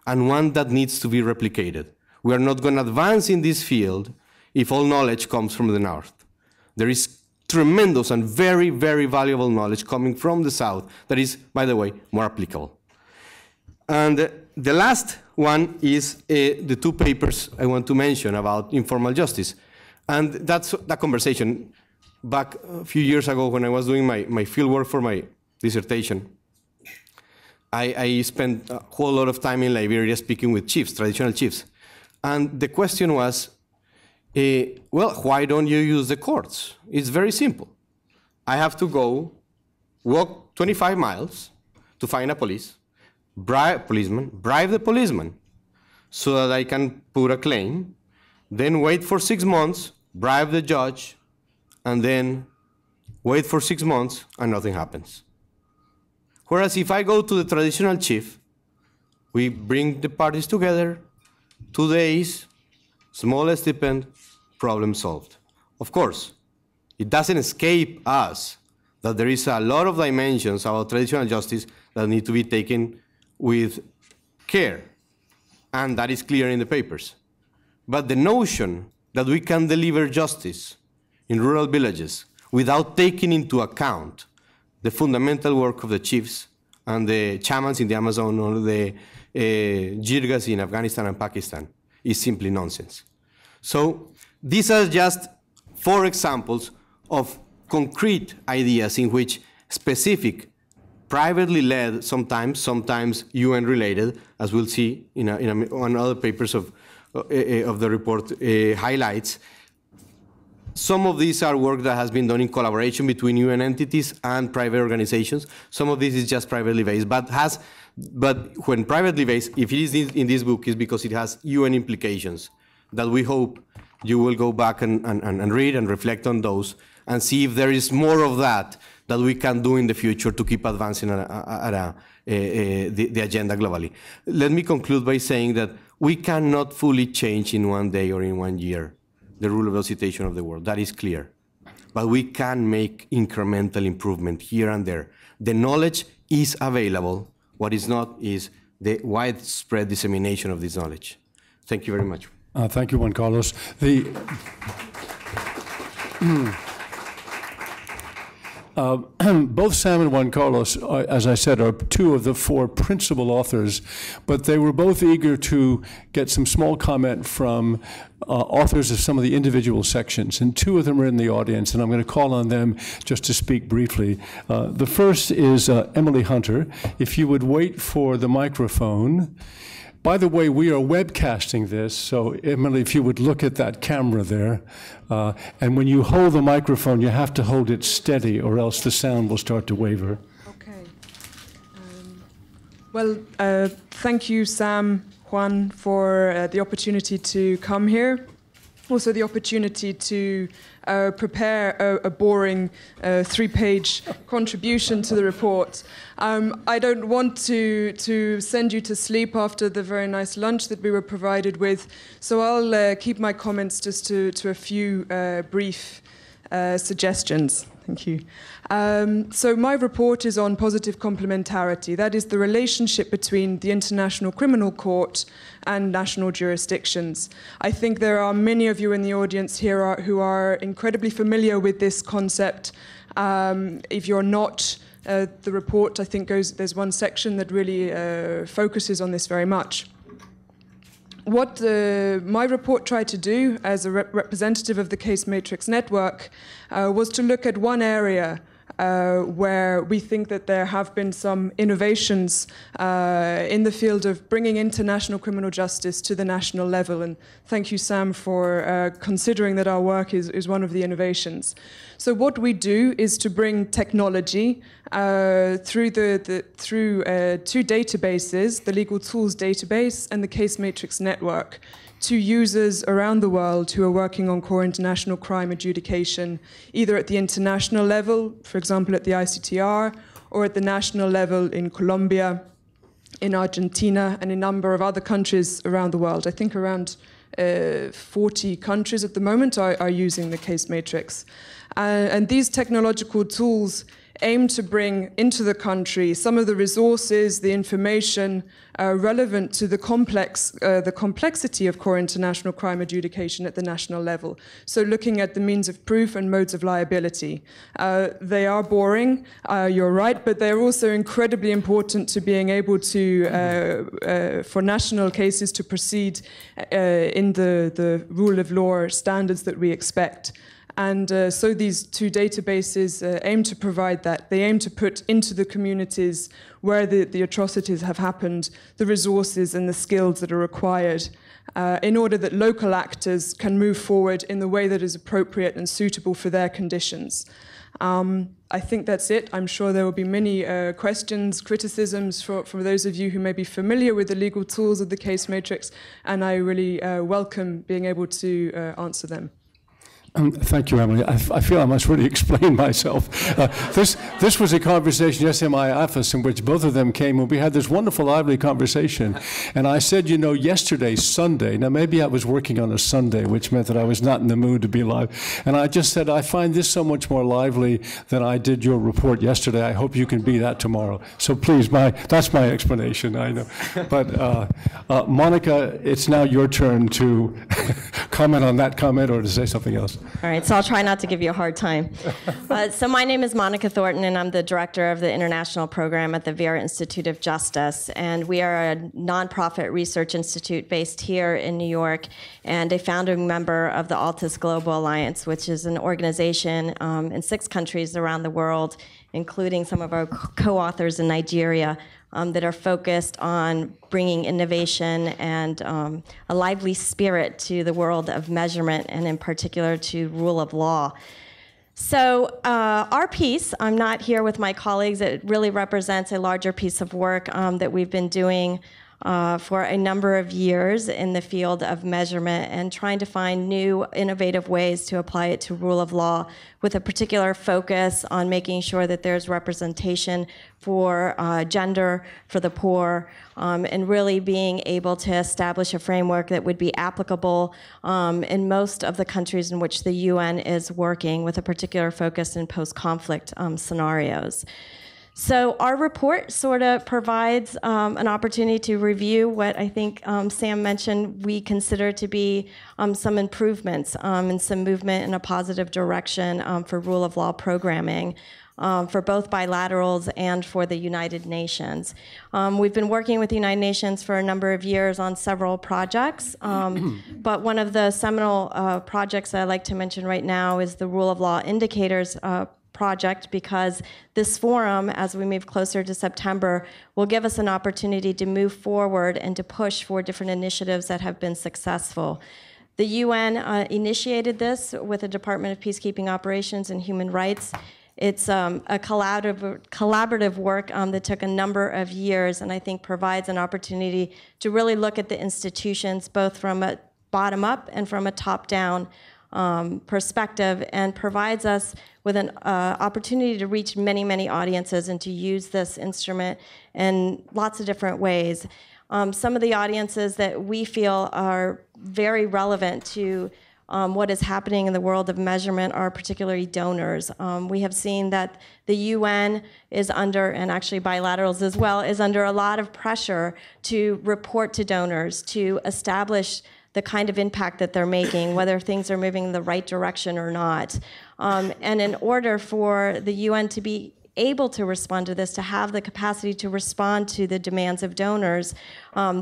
and one that needs to be replicated. We are not going to advance in this field if all knowledge comes from the North. There is tremendous and very, very valuable knowledge coming from the South that is, by the way, more applicable. And the last one is the 2 papers I want to mention about informal justice. And that's that conversation back a few years ago when I was doing my field work for my dissertation. I spent a whole lot of time in Liberia speaking with chiefs, traditional chiefs. And the question was, well, why don't you use the courts? It's very simple. I have to go walk 25 miles to find a bribe the policeman so that I can put a claim, then wait for 6 months, bribe the judge, and then wait for 6 months and nothing happens. Whereas if I go to the traditional chief, we bring the parties together, 2 days, small stipend, problem solved. Of course, it doesn't escape us that there is a lot of dimensions about traditional justice that need to be taken with care, and that is clear in the papers. But the notion that we can deliver justice in rural villages without taking into account the fundamental work of the chiefs and the chamans in the Amazon or the jirgas in Afghanistan and Pakistan is simply nonsense. So these are just 4 examples of concrete ideas in which specific, privately led, sometimes UN-related, as we'll see on other papers of the report, highlights. Some of these are work that has been done in collaboration between UN entities and private organizations. Some of this is just privately based, but when privately based, if it is in this book, it's because it has UN implications that we hope you will go back and read and reflect on those and see if there is more of that we can do in the future to keep advancing the agenda globally. Let me conclude by saying that we cannot fully change in 1 day or in 1 year the rule of law situation of the world. That is clear. but we can make incremental improvement here and there. The knowledge is available. What is not is the widespread dissemination of this knowledge. Thank you very much. Thank you, Juan Carlos. Both Sam and Juan Carlos, as I said, are two of the four principal authors, but they were both eager to get some small comment from authors of some of the individual sections, and two of them are in the audience, and I'm going to call on them just to speak briefly. The first is Emily Hunter. If you would wait for the microphone. By the way, we are webcasting this, so Emily, if you would look at that camera there, and when you hold the microphone, you have to hold it steady or else the sound will start to waver. Okay. Thank you, Sam, Juan, for the opportunity to come here. Also the opportunity to prepare a boring three-page contribution to the report. I don't want to send you to sleep after the very nice lunch that we were provided with, so I'll keep my comments just to a few brief suggestions. Thank you. So my report is on positive complementarity. That is the relationship between the International Criminal Court and national jurisdictions. I think there are many of you in the audience here who are incredibly familiar with this concept. If you're not, the report, I think, there's one section that really focuses on this very much. What my report tried to do as a representative of the Case Matrix Network was to look at one area where we think that there have been some innovations in the field of bringing international criminal justice to the national level. And thank you, Sam, for considering that our work is one of the innovations. So what we do is to bring technology through two databases, the Legal Tools Database and the Case Matrix Network, to users around the world who are working on core international crime adjudication, either at the international level, for example at the ICTR, or at the national level in Colombia, in Argentina, and a number of other countries around the world. I think around 40 countries at the moment are using the Case Matrix. And these technological tools aim to bring into the country some of the resources, the information relevant to the complexity of core international crime adjudication at the national level. So looking at the means of proof and modes of liability. They are boring, you're right, but they're also incredibly important to being able to, for national cases to proceed in the rule of law standards that we expect. And so these two databases aim to provide that. They aim to put into the communities where the atrocities have happened the resources and the skills that are required in order that local actors can move forward in the way that is appropriate and suitable for their conditions. I think that's it. I'm sure there will be many questions, criticisms from those of you who may be familiar with the legal tools of the Case Matrix, and I really welcome being able to answer them. Thank you, Emily. I feel I must really explain myself. This was a conversation, SMI-AFIS, in which both of them came, and we had this wonderful, lively conversation. And I said, you know, yesterday, Sunday, now maybe I was working on a Sunday, which meant that I was not in the mood to be live. And I just said, I find this so much more lively than I did your report yesterday. I hope you can be that tomorrow. So please, that's my explanation, I know. But Monica, it's now your turn to comment on that comment or to say something else. All right, so I'll try not to give you a hard time. So my name is Monica Thornton, and I'm the director of the international program at the Hague Institute of Justice. And we are a nonprofit research institute based here in New York and a founding member of the Altus Global Alliance, which is an organization in 6 countries around the world, including some of our co-authors in Nigeria, that are focused on bringing innovation and a lively spirit to the world of measurement, and in particular to rule of law. So our piece, I'm not here with my colleagues, it really represents a larger piece of work that we've been doing for a number of years in the field of measurement and trying to find new innovative ways to apply it to rule of law, with a particular focus on making sure that there's representation for gender, for the poor, and really being able to establish a framework that would be applicable in most of the countries in which the UN is working, with a particular focus in post-conflict scenarios. So our report sort of provides an opportunity to review what I think Sam mentioned we consider to be some improvements and some movement in a positive direction for rule of law programming. For both bilaterals and for the United Nations. We've been working with the United Nations for a number of years on several projects, but one of the seminal projects that I'd like to mention right now is the Rule of Law Indicators project, because this forum, as we move closer to September, will give us an opportunity to move forward and to push for different initiatives that have been successful. The UN initiated this with the Department of Peacekeeping Operations and Human Rights. It's a collaborative work that took a number of years, and I think provides an opportunity to really look at the institutions both from a bottom-up and from a top-down perspective, and provides us with an opportunity to reach many, many audiences and to use this instrument in lots of different ways. Some of the audiences that we feel are very relevant to what is happening in the world of measurement are particularly donors. We have seen that the UN is under, and actually bilaterals as well, is under a lot of pressure to report to donors, to establish the kind of impact that they're making, whether things are moving in the right direction or not. And in order for the UN to be able to respond to this, to have the capacity to respond to the demands of donors,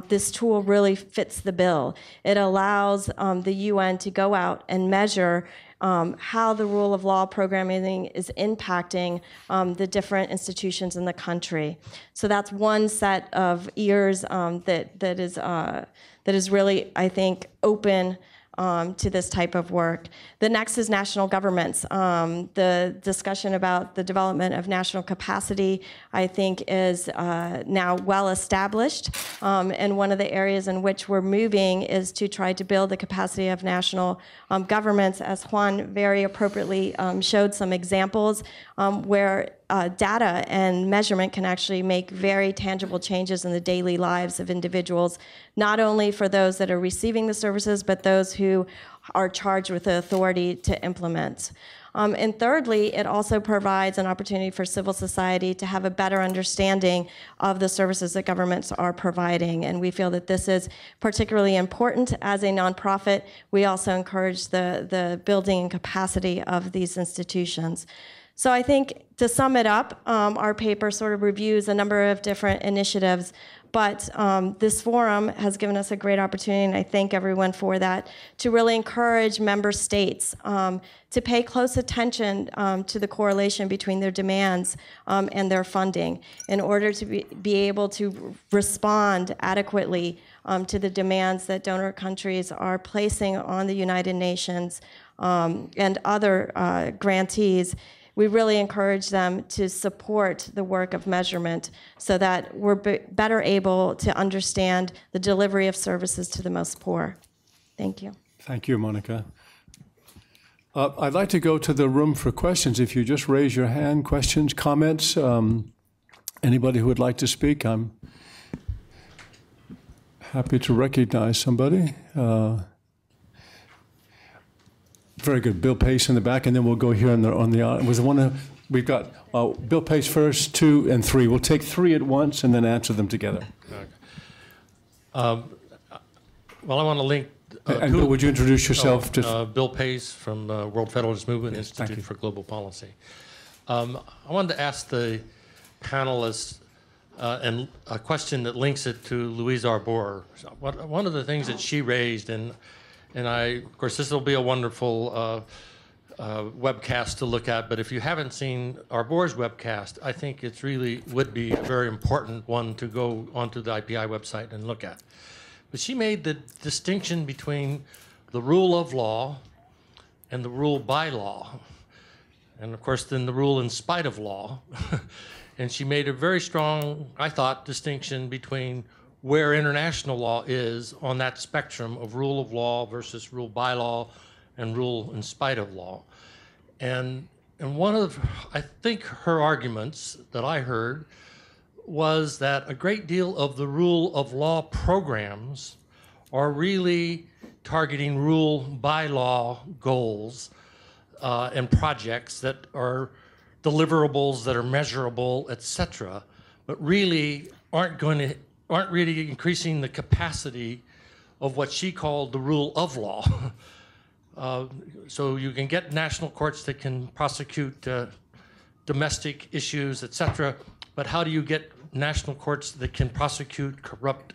this tool really fits the bill. It allows the UN to go out and measure how the rule of law programming is impacting the different institutions in the country. So that's one set of ears that is really, I think, open to this type of work. The next is national governments. The discussion about the development of national capacity, I think, is now well established. And one of the areas in which we're moving is to try to build the capacity of national governments, as Juan very appropriately showed some examples where data and measurement can actually make very tangible changes in the daily lives of individuals, not only for those that are receiving the services, but those who are charged with the authority to implement. And thirdly, it also provides an opportunity for civil society to have a better understanding of the services that governments are providing. And we feel that this is particularly important as a nonprofit. We also encourage the building and capacity of these institutions. So I think, to sum it up, our paper sort of reviews a number of different initiatives, but this forum has given us a great opportunity, and I thank everyone for that, to really encourage member states to pay close attention to the correlation between their demands and their funding in order to be able to respond adequately to the demands that donor countries are placing on the United Nations and other grantees. We really encourage them to support the work of measurement so that we're better able to understand the delivery of services to the most poor. Thank you. Thank you, Monica. I'd like to go to the room for questions. If you just raise your hand, questions, comments, anybody who would like to speak, I'm happy to recognize somebody. Very good. Bill Pace in the back, and then we'll go here on the was the one we've got Bill Pace first, 2 and 3. We'll take 3 at once and then answer them together. Okay. Well, I want to link. And Bill, would you introduce yourself? Bill Pace from the World Federalist Movement Institute for Global Policy. I wanted to ask the panelists and a question that links it to Louise Arbour. One of the things that she raised, and of course, this will be a wonderful webcast to look at, but if you haven't seen Arbour's webcast, I think it really would be a very important one to go onto the IPI website and look at. But she made the distinction between the rule of law and the rule by law, and of course, then the rule in spite of law. And she made a very strong, I thought, distinction between where international law is on that spectrum of rule of law versus rule by law and rule in spite of law. And one of, I think, her arguments that I heard was that a great deal of the rule of law programs are really targeting rule by law goals and projects that are deliverables, that are measurable, etc., but really aren't really increasing the capacity of what she called the rule of law. So you can get national courts that can prosecute domestic issues, etc., but how do you get national courts that can prosecute corrupt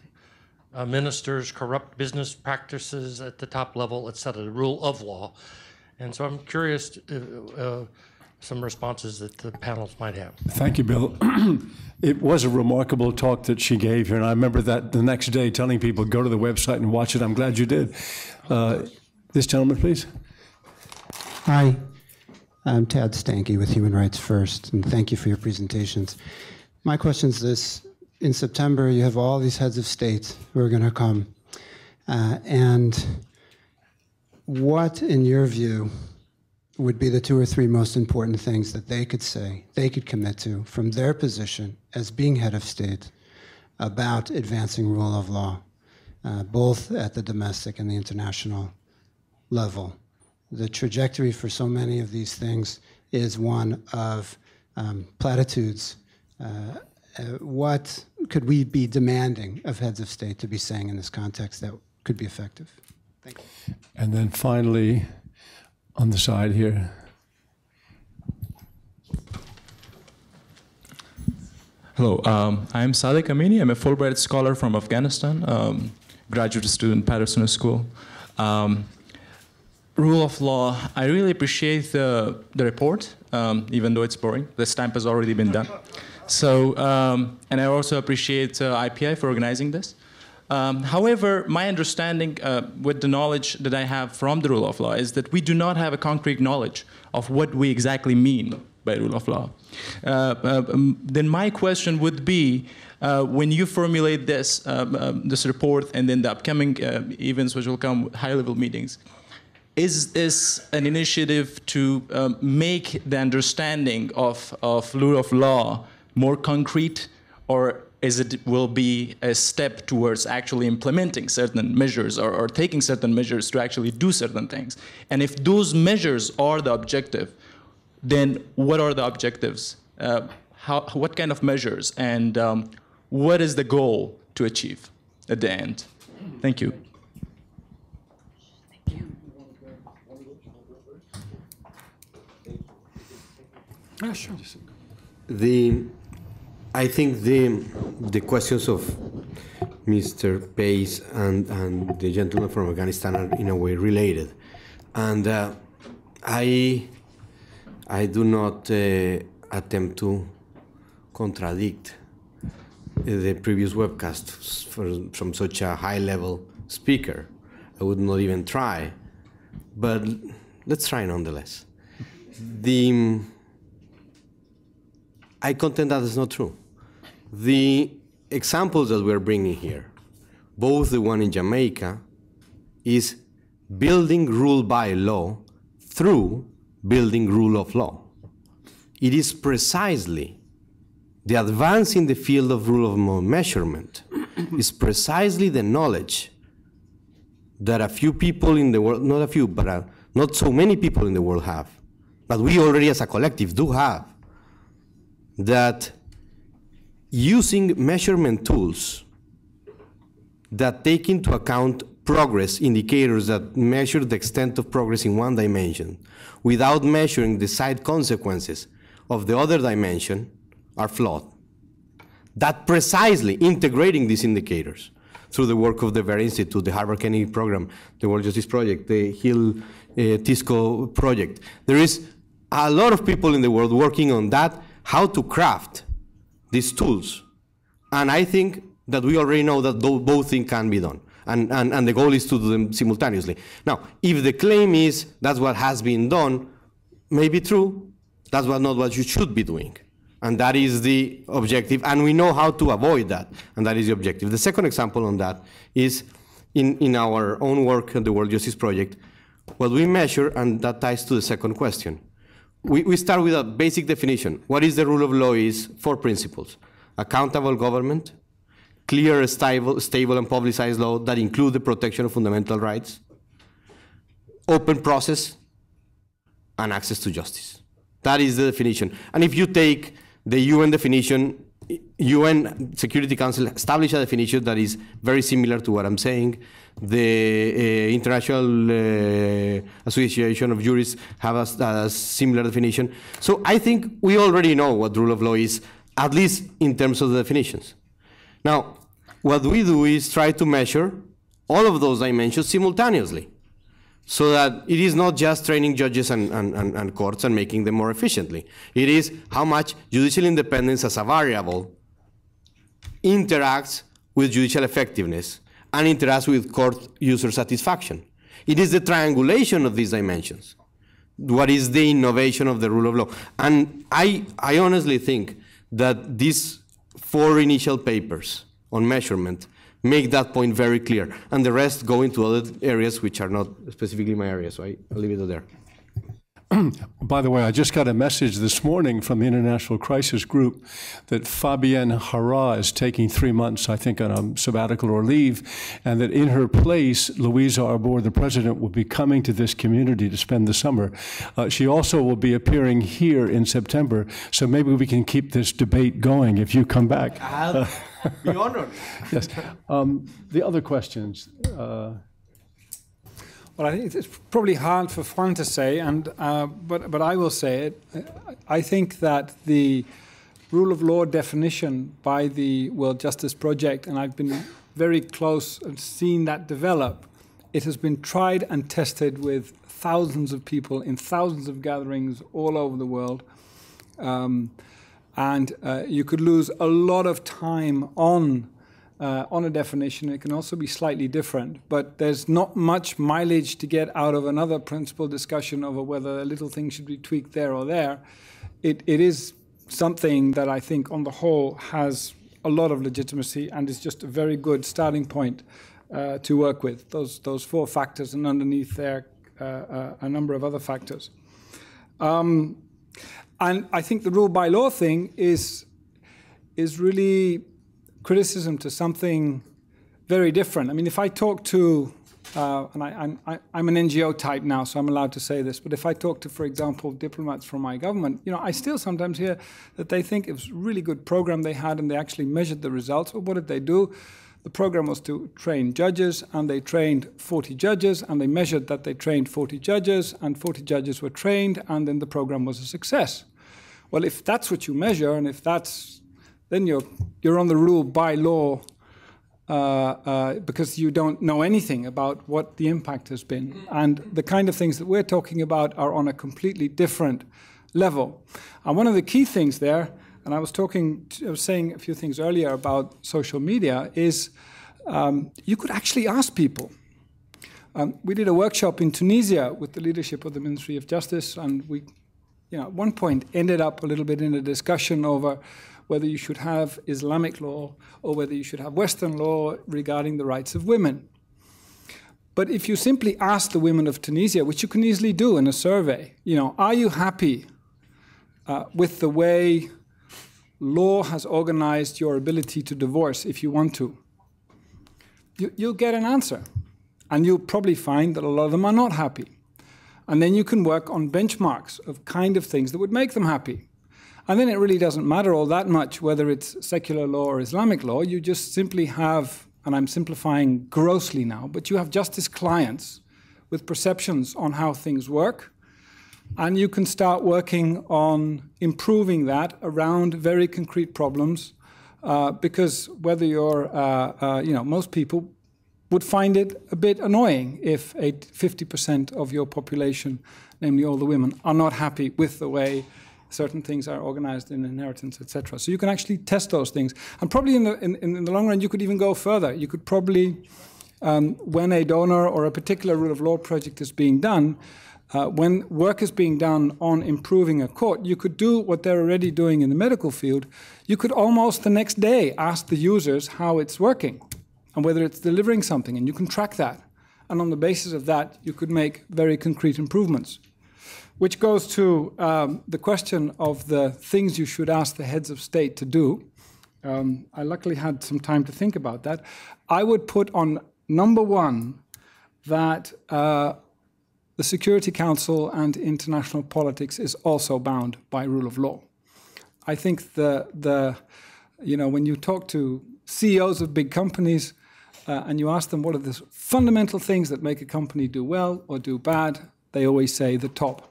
ministers, corrupt business practices at the top level, etc., the rule of law? And so I'm curious some responses that the panelists might have. Thank you, Bill. It was a remarkable talk that she gave here, and I remember that the next day telling people, go to the website and watch it. I'm glad you did. This gentleman, please. Hi, I'm Tad Stanky with Human Rights First, and thank you for your presentations. My question is this. In September, you have all these heads of state who are going to come, and what, in your view, would be the 2 or 3 most important things that they could say, they could commit to from their position as being head of state about advancing rule of law, both at the domestic and the international level? The trajectory for so many of these things is one of platitudes. What could we be demanding of heads of state to be saying in this context that could be effective? Thank you. And then finally, on the side here. Hello, I'm Sadek Amini. I'm a Fulbright scholar from Afghanistan, graduate student, Patterson School. Rule of law, I really appreciate the report, even though it's boring. The stamp has already been done. So, and I also appreciate IPI for organizing this. However, my understanding with the knowledge that I have from the rule of law is that we do not have a concrete knowledge of what we exactly mean by rule of law. Then my question would be, when you formulate this, this report and then the upcoming events which will come, high-level meetings, is this an initiative to make the understanding of rule of law more concrete, or is it will be a step towards actually implementing certain measures or taking certain measures to actually do certain things? And if those measures are the objective, then what are the objectives? What kind of measures? And what is the goal to achieve at the end? Thank you. Sure. I think the questions of Mr. Pace and the gentleman from Afghanistan are in a way related, and I do not attempt to contradict the previous webcast from such a high-level speaker. I would not even try, but let's try nonetheless. I contend that is not true. The examples that we're bringing here, both the one in Jamaica, is building rule by law through building rule of law. It is precisely the advance in the field of rule of law measurement is precisely the knowledge that a few people in the world, not a few, but not so many people in the world have, but we already as a collective do have, that using measurement tools that take into account progress indicators that measure the extent of progress in one dimension without measuring the side consequences of the other dimension are flawed. That precisely integrating these indicators through the work of the Hague Institute, the Harvard Kennedy Program, the World Justice Project, the HiiL TISCO project. There is a lot of people in the world working on that, how to craft these tools. And I think that we already know that both things can be done. And the goal is to do them simultaneously. Now, if the claim is that's what has been done, may be true, that's not what you should be doing. And that is the objective, and we know how to avoid that, and that is the objective. The second example on that is in our own work at the World Justice Project, what we measure, and that ties to the second question. We start with a basic definition. What is the rule of law is 4 principles: accountable government, clear, stable and publicized law that include the protection of fundamental rights, open process, and access to justice. That is the definition. And if you take the UN definition, UN Security Council established a definition that is very similar to what I'm saying. The International Association of Jurists have a similar definition. So I think we already know what rule of law is, at least in terms of the definitions. Now, what we do is try to measure all of those dimensions simultaneously, so that it is not just training judges and courts and making them more efficiently. It is how much judicial independence as a variable interacts with judicial effectiveness and interacts with court user satisfaction. It is the triangulation of these dimensions. What is the innovation of the rule of law? And I honestly think that these 4 initial papers on measurement make that point very clear, and the rest go into other areas which are not specifically my area, so I'll leave it there. By the way, I just got a message this morning from the International Crisis Group that Fabienne Hara is taking 3 months, I think, on a sabbatical or leave, and that in her place, Louisa Arbour, the president, will be coming to this community to spend the summer. She also will be appearing here in September, so maybe we can keep this debate going if you come back. I'll be honored. Yes. The other questions. Well, I think it's probably hard for Juan to say, but I will say it. I think that the rule of law definition by the World Justice Project, and I've been very close and seen that develop, it has been tried and tested with thousands of people in thousands of gatherings all over the world. And you could lose a lot of time on a definition. It can also be slightly different, but there's not much mileage to get out of another principle discussion over whether a little thing should be tweaked there or there. It is something that I think on the whole has a lot of legitimacy and is just a very good starting point to work with. Those 4 factors, and underneath there a number of other factors. And I think the rule by law thing is really criticism to something very different. I mean, if I talk to, and I'm an NGO type now, so I'm allowed to say this, but if I talk to, for example, diplomats from my government, I still sometimes hear that they think it was a really good program they had and they actually measured the results. Well, what did they do? The program was to train judges, and they trained 40 judges, and they measured that they trained 40 judges, and 40 judges were trained, and then the program was a success. Well, if that's what you measure, and if that's, then you're on the rule by law because you don't know anything about what the impact has been. And the kind of things that we're talking about are on a completely different level. And one of the key things there, and I was saying a few things earlier about social media, is you could actually ask people. We did a workshop in Tunisia with the leadership of the Ministry of Justice, and we, at one point ended up a little bit in a discussion over whether you should have Islamic law or whether you should have Western law regarding the rights of women. But if you simply ask the women of Tunisia, which you can easily do in a survey, are you happy with the way law has organized your ability to divorce if you want to? You'll get an answer. And you'll probably find that a lot of them are not happy. And then you can work on benchmarks of kind of things that would make them happy. And then it really doesn't matter all that much whether it's secular law or Islamic law. You just simply have, and I'm simplifying grossly now, but you have justice clients with perceptions on how things work. And you can start working on improving that around very concrete problems, because whether you're, most people would find it a bit annoying if 50% of your population, namely all the women, are not happy with the way certain things are organized in inheritance, etc. So you can actually test those things. And probably in the long run, you could even go further. You could probably, when a donor or a particular rule of law project is being done, When work is being done on improving a court, you could do what they're already doing in the medical field. You could almost the next day ask the users how it's working and whether it's delivering something, and you can track that. And on the basis of that, you could make very concrete improvements. Which goes to the question of the things you should ask the heads of state to do. I luckily had some time to think about that. I would put on number one that the Security Council and international politics is also bound by rule of law. I think when you talk to CEOs of big companies and you ask them what are the fundamental things that make a company do well or do bad, they always say the top.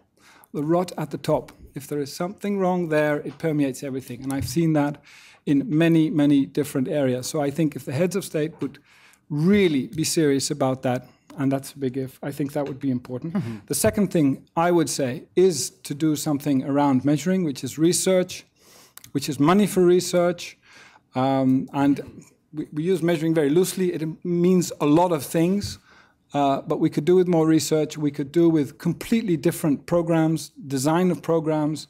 The rot at the top. If there is something wrong there, it permeates everything. And I've seen that in many, many different areas. So I think if the heads of state would really be serious about that, and that's a big if, I think that would be important. Mm-hmm. The second thing I would say is to do something around measuring, which is research, which is money for research. And we use measuring very loosely. It means a lot of things. But we could do with more research. We could do with completely different programs, design of programs,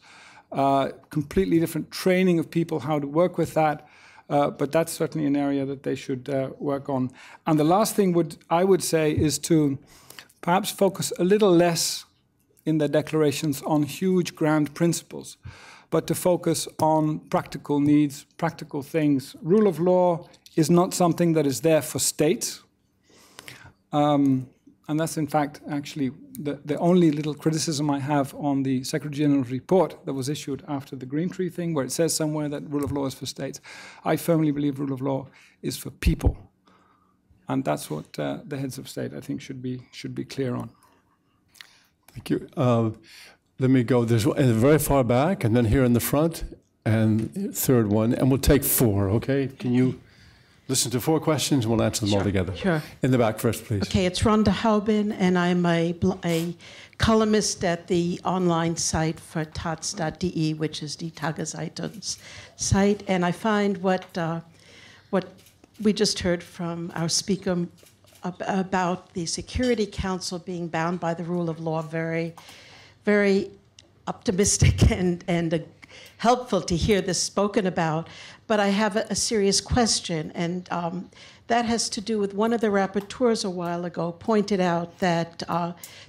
completely different training of people how to work with that. But that's certainly an area that they should work on. And the last thing I would say is to perhaps focus a little less in their declarations on huge grand principles, but to focus on practical needs, practical things. Rule of law is not something that is there for states. And that's, in fact, actually the only little criticism I have on the Secretary General's report that was issued after the Green Tree thing, where it says somewhere that rule of law is for states. I firmly believe rule of law is for people. And that's what the heads of state, I think, should be clear on. Thank you. Let me go. There's very far back, and then here in the front, and third one. And we'll take four, okay? Can you listen to four questions, and we'll answer them all together. Sure. In the back first, please. Okay, it's Rhonda Haubin, and I'm a columnist at the online site for taz.de, which is die Tageszeitungs site. And I find what we just heard from our speaker about the Security Council being bound by the rule of law very, very optimistic and helpful to hear this spoken about. But I have a serious question, and that has to do with one of the rapporteurs a while ago pointed out that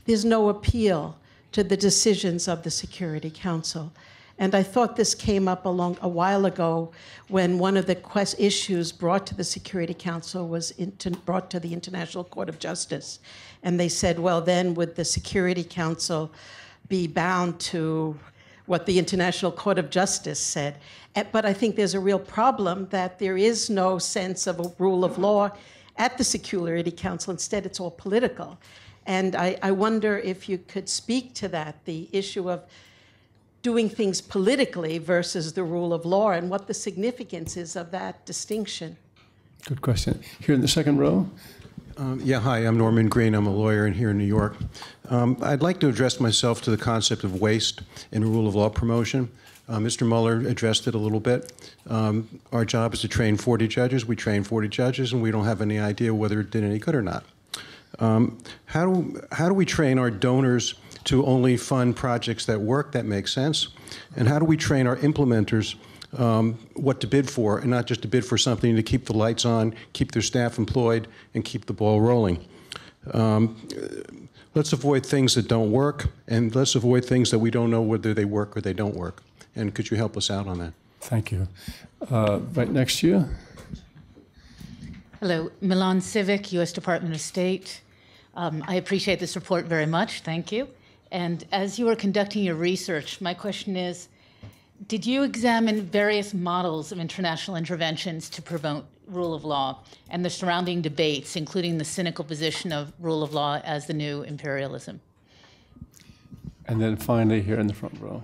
there's no appeal to the decisions of the Security Council. And I thought this came up a while ago when one of the issues brought to the Security Council was brought to the International Court of Justice. And they said, well, then would the Security Council be bound to what the International Court of Justice said? But I think there's a real problem that there is no sense of a rule of law at the Security Council. Instead, it's all political. And I wonder if you could speak to that, the issue of doing things politically versus the rule of law, and what the significance is of that distinction. Good question. Here in the second row. Hi, I'm Norman Green. I'm a lawyer here in New York. I'd like to address myself to the concept of waste in rule of law promotion. Mr. Muller addressed it a little bit. Our job is to train 40 judges. We train 40 judges, and we don't have any idea whether it did any good or not. How do we train our donors to only fund projects that work, that make sense? And how do we train our implementers what to bid for, and not just to bid for something to keep the lights on, keep their staff employed, and keep the ball rolling? Let's avoid things that don't work, and let's avoid things that we don't know whether they work or they don't work. And could you help us out on that? Thank you. Right next to you. Hello, Milan Civic, U.S. Department of State. I appreciate this report very much. Thank you. And as you were conducting your research, my question is, did you examine various models of international interventions to promote rule of law and the surrounding debates, including the cynical position of rule of law as the new imperialism? And then finally, here in the front row.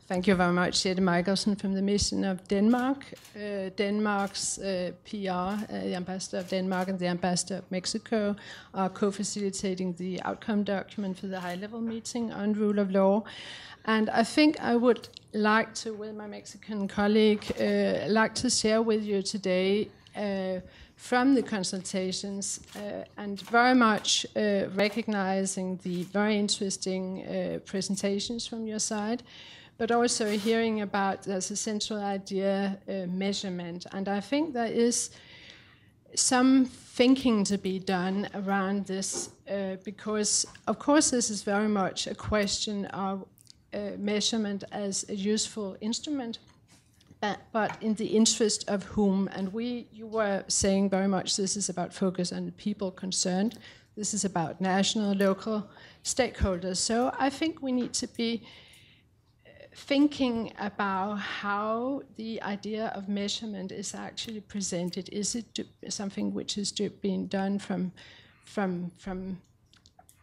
Thank you very much, Jette Michelsen from the Mission of Denmark. Denmark's PR, the Ambassador of Denmark and the Ambassador of Mexico are co-facilitating the outcome document for the high-level meeting on rule of law. And I think I would like to, with my Mexican colleague, like to share with you today from the consultations, and very much recognizing the very interesting presentations from your side, but also hearing about, there's a central idea, measurement. And I think there is some thinking to be done around this, because, of course, this is very much a question of measurement as a useful instrument, but in the interest of whom? And you were saying very much this is about focus on the people concerned. This is about national, local stakeholders. So I think we need to be thinking about how the idea of measurement is actually presented. Is it something which is being done from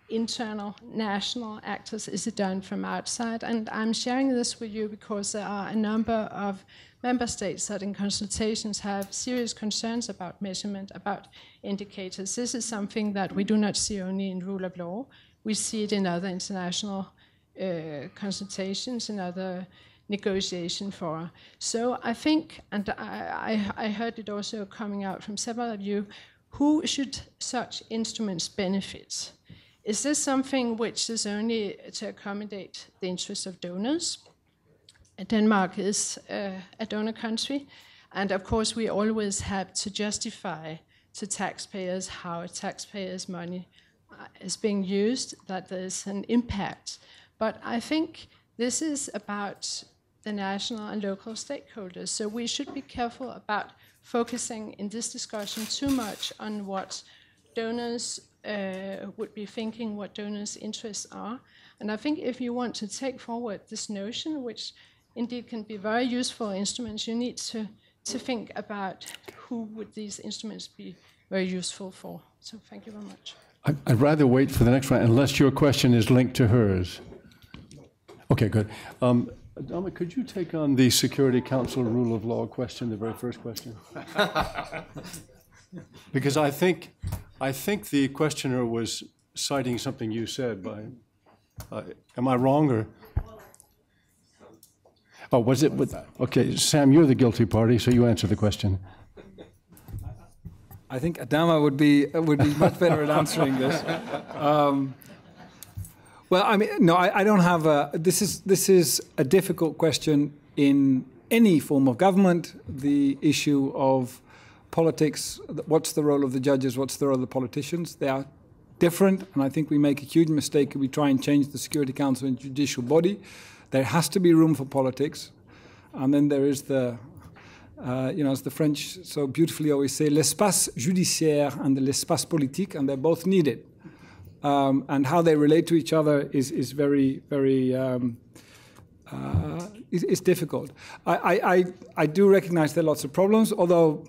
internal national actors? Is it done from outside? And I'm sharing this with you because there are a number of member states that in consultations have serious concerns about measurement, about indicators. This is something that we do not see only in rule of law. We see it in other international consultations, in other negotiation fora. So I think, and I heard it also coming out from several of you, who should such instruments benefit? Is this something which is only to accommodate the interests of donors? Denmark is a donor country, and of course we always have to justify to taxpayers how taxpayers' money is being used, that there's an impact. But I think this is about the national and local stakeholders, so we should be careful about focusing in this discussion too much on what donors would be thinking, what donors' interests are. And I think if you want to take forward this notion, which indeed can be very useful instruments, you need to think about who would these instruments be very useful for. So thank you very much. I'd rather wait for the next one, unless your question is linked to hers. Okay, good. Adama, could you take on the Security Council rule of law question, the very first question? Because I think the questioner was citing something you said. Am I wrong, or? Oh, was it? Okay, Sam, you're the guilty party, so you answer the question. I think Adama would be much better at answering this. Well, I mean, no, I don't have a. This is a difficult question in any form of government. The issue of politics, what's the role of the judges, what's the role of the politicians? They are different, and I think we make a huge mistake if we try and change the Security Council into a judicial body. There has to be room for politics, and then there is the, as the French so beautifully always say, l'espace judiciaire and l'espace politique, and they're both needed. And how they relate to each other is very, very is difficult. I do recognize there are lots of problems, although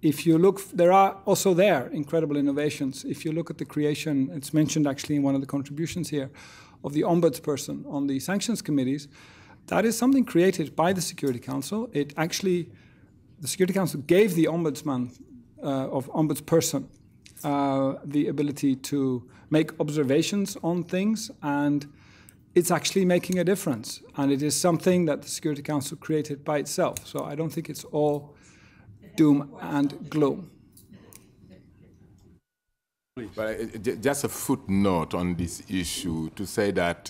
if you look, there are also incredible innovations. If you look at the creation, it's mentioned actually in one of the contributions here, of the ombudsperson on the sanctions committees, that is something created by the Security Council. The Security Council gave the ombudsman ombudsperson the ability to make observations on things, and it's actually making a difference. And it is something that the Security Council created by itself. So I don't think it's all doom and gloom. But just a footnote on this issue to say that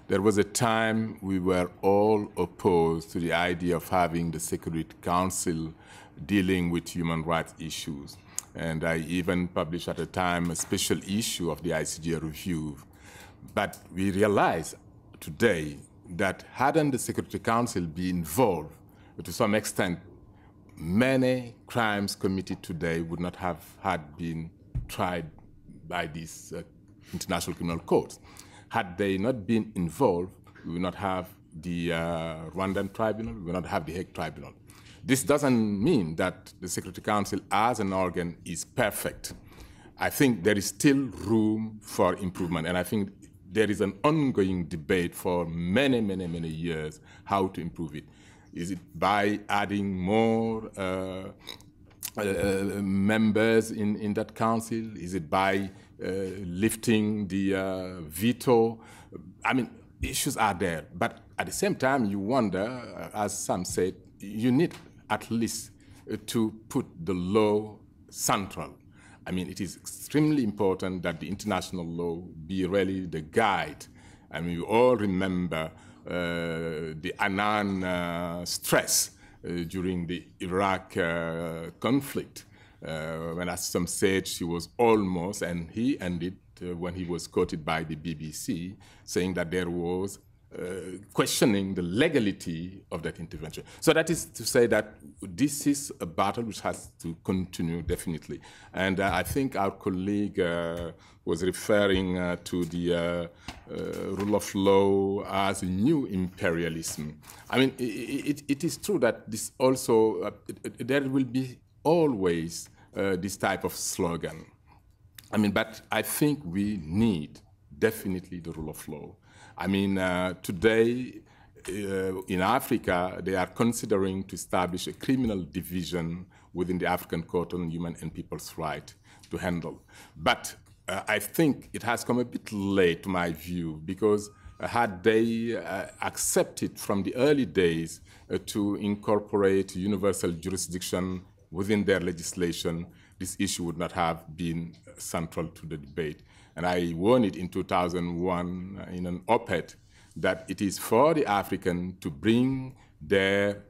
there was a time we were all opposed to the idea of having the Security Council dealing with human rights issues. And I even published at the time a special issue of the ICJ review. But we realize today that hadn't the Security Council been involved, to some extent, many crimes committed today would not have had been tried by these international criminal courts. Had they not been involved, we would not have the Rwandan tribunal, we would not have the Hague tribunal. This doesn't mean that the Security Council as an organ is perfect. I think there is still room for improvement, and I think there is an ongoing debate for many, many, many years how to improve it. Is it by adding more members in that council? Is it by lifting the veto? I mean, issues are there, but at the same time, you wonder, as some said, you need at least to put the law central. I mean, it is extremely important that the international law be really the guide. I mean, we all remember the Annan stress during the Iraq conflict, when, as some said, she was almost, and he ended when he was quoted by the BBC, saying that there was questioning the legality of that intervention. So that is to say that this is a battle which has to continue, definitely. And I think our colleague was referring to the rule of law as a new imperialism. I mean, it is true that this also, there will be always this type of slogan. I mean, but I think we need definitely the rule of law. I mean, today in Africa, they are considering to establish a criminal division within the African Court on Human and People's Rights to handle. But I think it has come a bit late, to my view, because had they accepted from the early days to incorporate universal jurisdiction within their legislation, this issue would not have been central to the debate. And I warned it in 2001 in an op-ed that it is for the African to bring their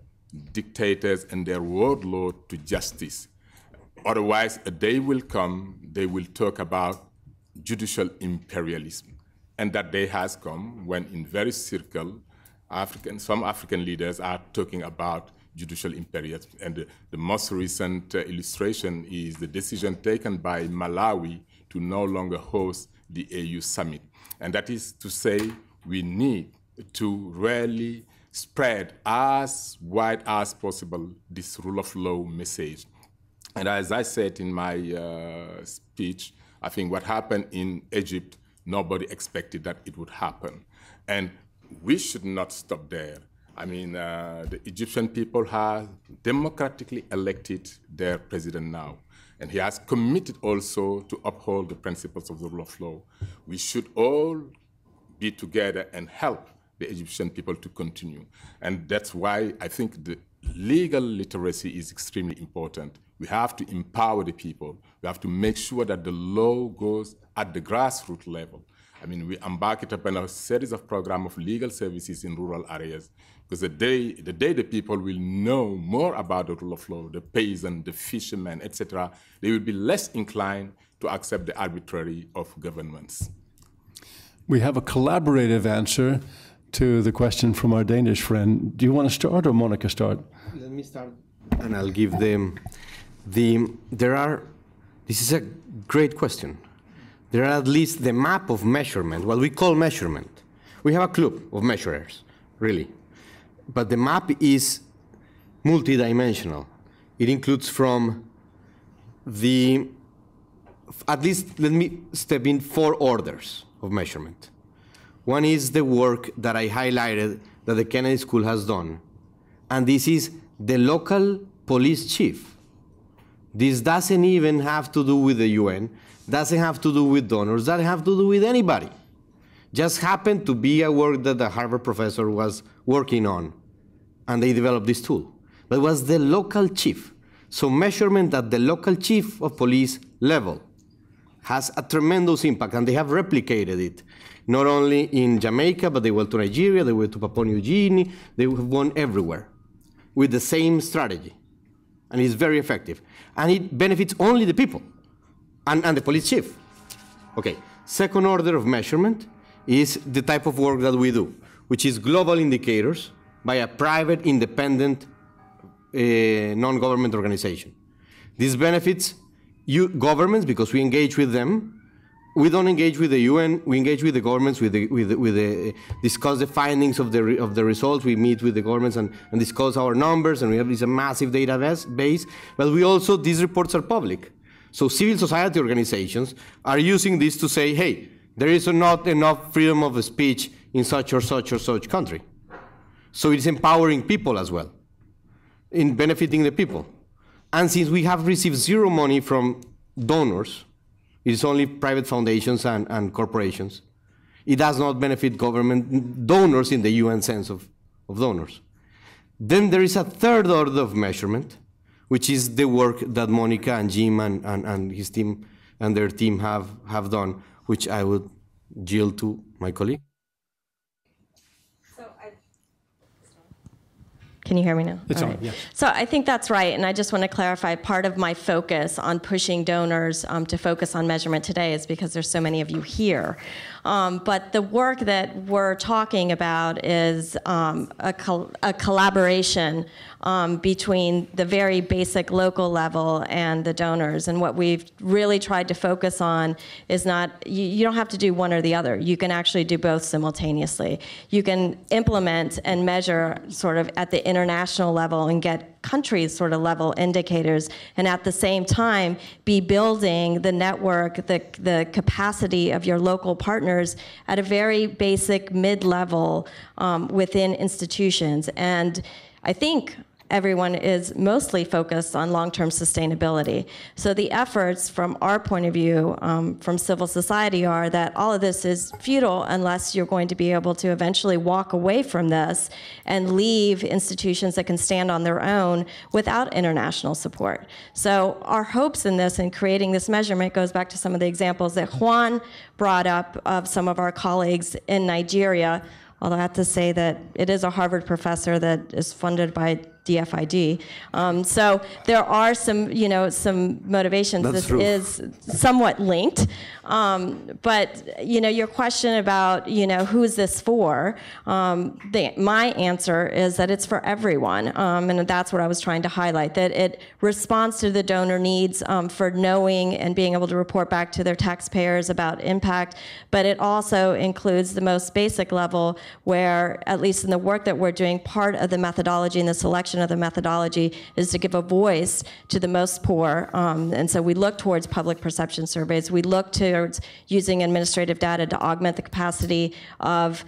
dictators and their warlords to justice. Otherwise, a day will come, they will talk about judicial imperialism. And that day has come when in various circles, some African leaders are talking about judicial imperialism. And the most recent illustration is the decision taken by Malawi to no longer host the AU summit. And that is to say, we need to really spread as wide as possible this rule of law message. And as I said in my speech, I think what happened in Egypt, nobody expected that it would happen. And we should not stop there. I mean, the Egyptian people have democratically elected their president now. And he has committed also to uphold the principles of the rule of law. We should all be together and help the Egyptian people to continue. And that's why I think the legal literacy is extremely important. We have to empower the people. We have to make sure that the law goes at the grassroots level. I mean, we embarked upon a series of programs of legal services in rural areas, because the day the people will know more about the rule of law, the peasant, the fisherman, etc., they will be less inclined to accept the arbitrary of governments. We have a collaborative answer to the question from our Danish friend. Do you want to start or Monica start? Let me start, and I'll give them this is a great question. There are at least the map of measurement, what we call measurement. We have a club of measurers, really. But the map is multidimensional. It includes from at least let me step in 4 orders of measurement. One is the work that I highlighted that the Kennedy School has done. And this is the local police chief. This doesn't even have to do with the UN, doesn't have to do with donors, doesn't have to do with anybody. Just happened to be a work that the Harvard professor was working on, and they developed this tool. But it was the local chief. So measurement at the local chief of police level has a tremendous impact, and they have replicated it, not only in Jamaica, but they went to Nigeria, they went to Papua New Guinea, they have gone everywhere with the same strategy. And it's very effective. And it benefits only the people and the police chief. Okay, second order of measurement is the type of work that we do, which is global indicators by a private, independent, non-government organization. This benefits governments because we engage with them. We don't engage with the UN. We engage with the governments. Discuss the findings of the results. We meet with the governments and discuss our numbers. And we have this massive database. But we also, these reports are public. So civil society organizations are using this to say, hey, there is not enough freedom of speech in such or such or such country. So it's empowering people as well, in benefiting the people. And since we have received zero money from donors, it's only private foundations and corporations, it does not benefit government donors in the UN sense of donors. Then there is a third order of measurement, which is the work that Monica and Jim and his team and their team have done, which I would yield to my colleague. Can you hear me now? It's All on, right. yes. So I think that's right, and I just want to clarify, part of my focus on pushing donors to focus on measurement today is because there's so many of you here. But the work that we're talking about is a collaboration between the very basic local level and the donors. And what we've really tried to focus on is not, you don't have to do one or the other. You can actually do both simultaneously. You can implement and measure sort of at the international level and get countries sort of level indicators, and at the same time be building the network, the capacity of your local partners at a very basic mid-level within institutions. And I think everyone is mostly focused on long-term sustainability. So the efforts from our point of view, from civil society, are that all of this is futile unless you're going to be able to eventually walk away from this and leave institutions that can stand on their own without international support. So our hopes in this and creating this measurement goes back to some of the examples that Juan brought up of some of our colleagues in Nigeria, although I have to say that it is a Harvard professor that is funded by DFID. So there are some, some motivations. That's this true. is somewhat linked. But, your question about, who's this for? My answer is that it's for everyone. And that's what I was trying to highlight, that it responds to the donor needs for knowing and being able to report back to their taxpayers about impact. But it also includes the most basic level where, at least in the work that we're doing, part of the methodology and the selection of the methodology is to give a voice to the most poor. And so we look towards public perception surveys. We look towards using administrative data to augment the capacity of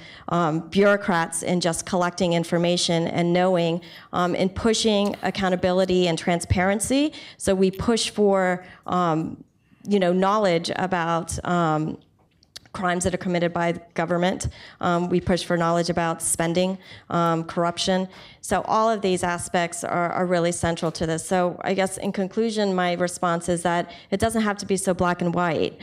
bureaucrats in just collecting information and knowing, and pushing accountability and transparency. So we push for knowledge about crimes that are committed by the government. We push for knowledge about spending, corruption. So all of these aspects are really central to this. So I guess in conclusion, my response is that it doesn't have to be so black and white.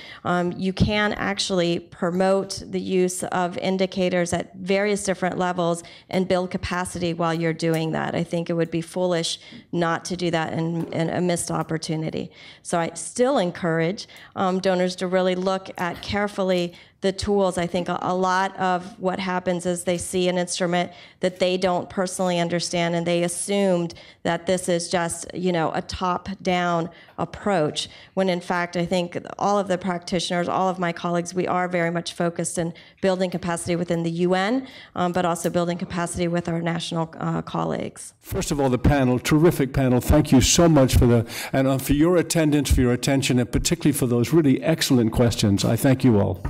You can actually promote the use of indicators at various different levels and build capacity while you're doing that. I think it would be foolish not to do that and a missed opportunity. So I still encourage donors to really look at carefully the tools. I think a lot of what happens is they see an instrument that they don't personally understand, and they assumed that this is just, a top-down approach, when in fact I think all of the practitioners, all of my colleagues, we are very much focused in building capacity within the UN, but also building capacity with our national colleagues. First of all, the panel, terrific panel. Thank you so much for for your attendance, for your attention, and particularly for those really excellent questions. I thank you all.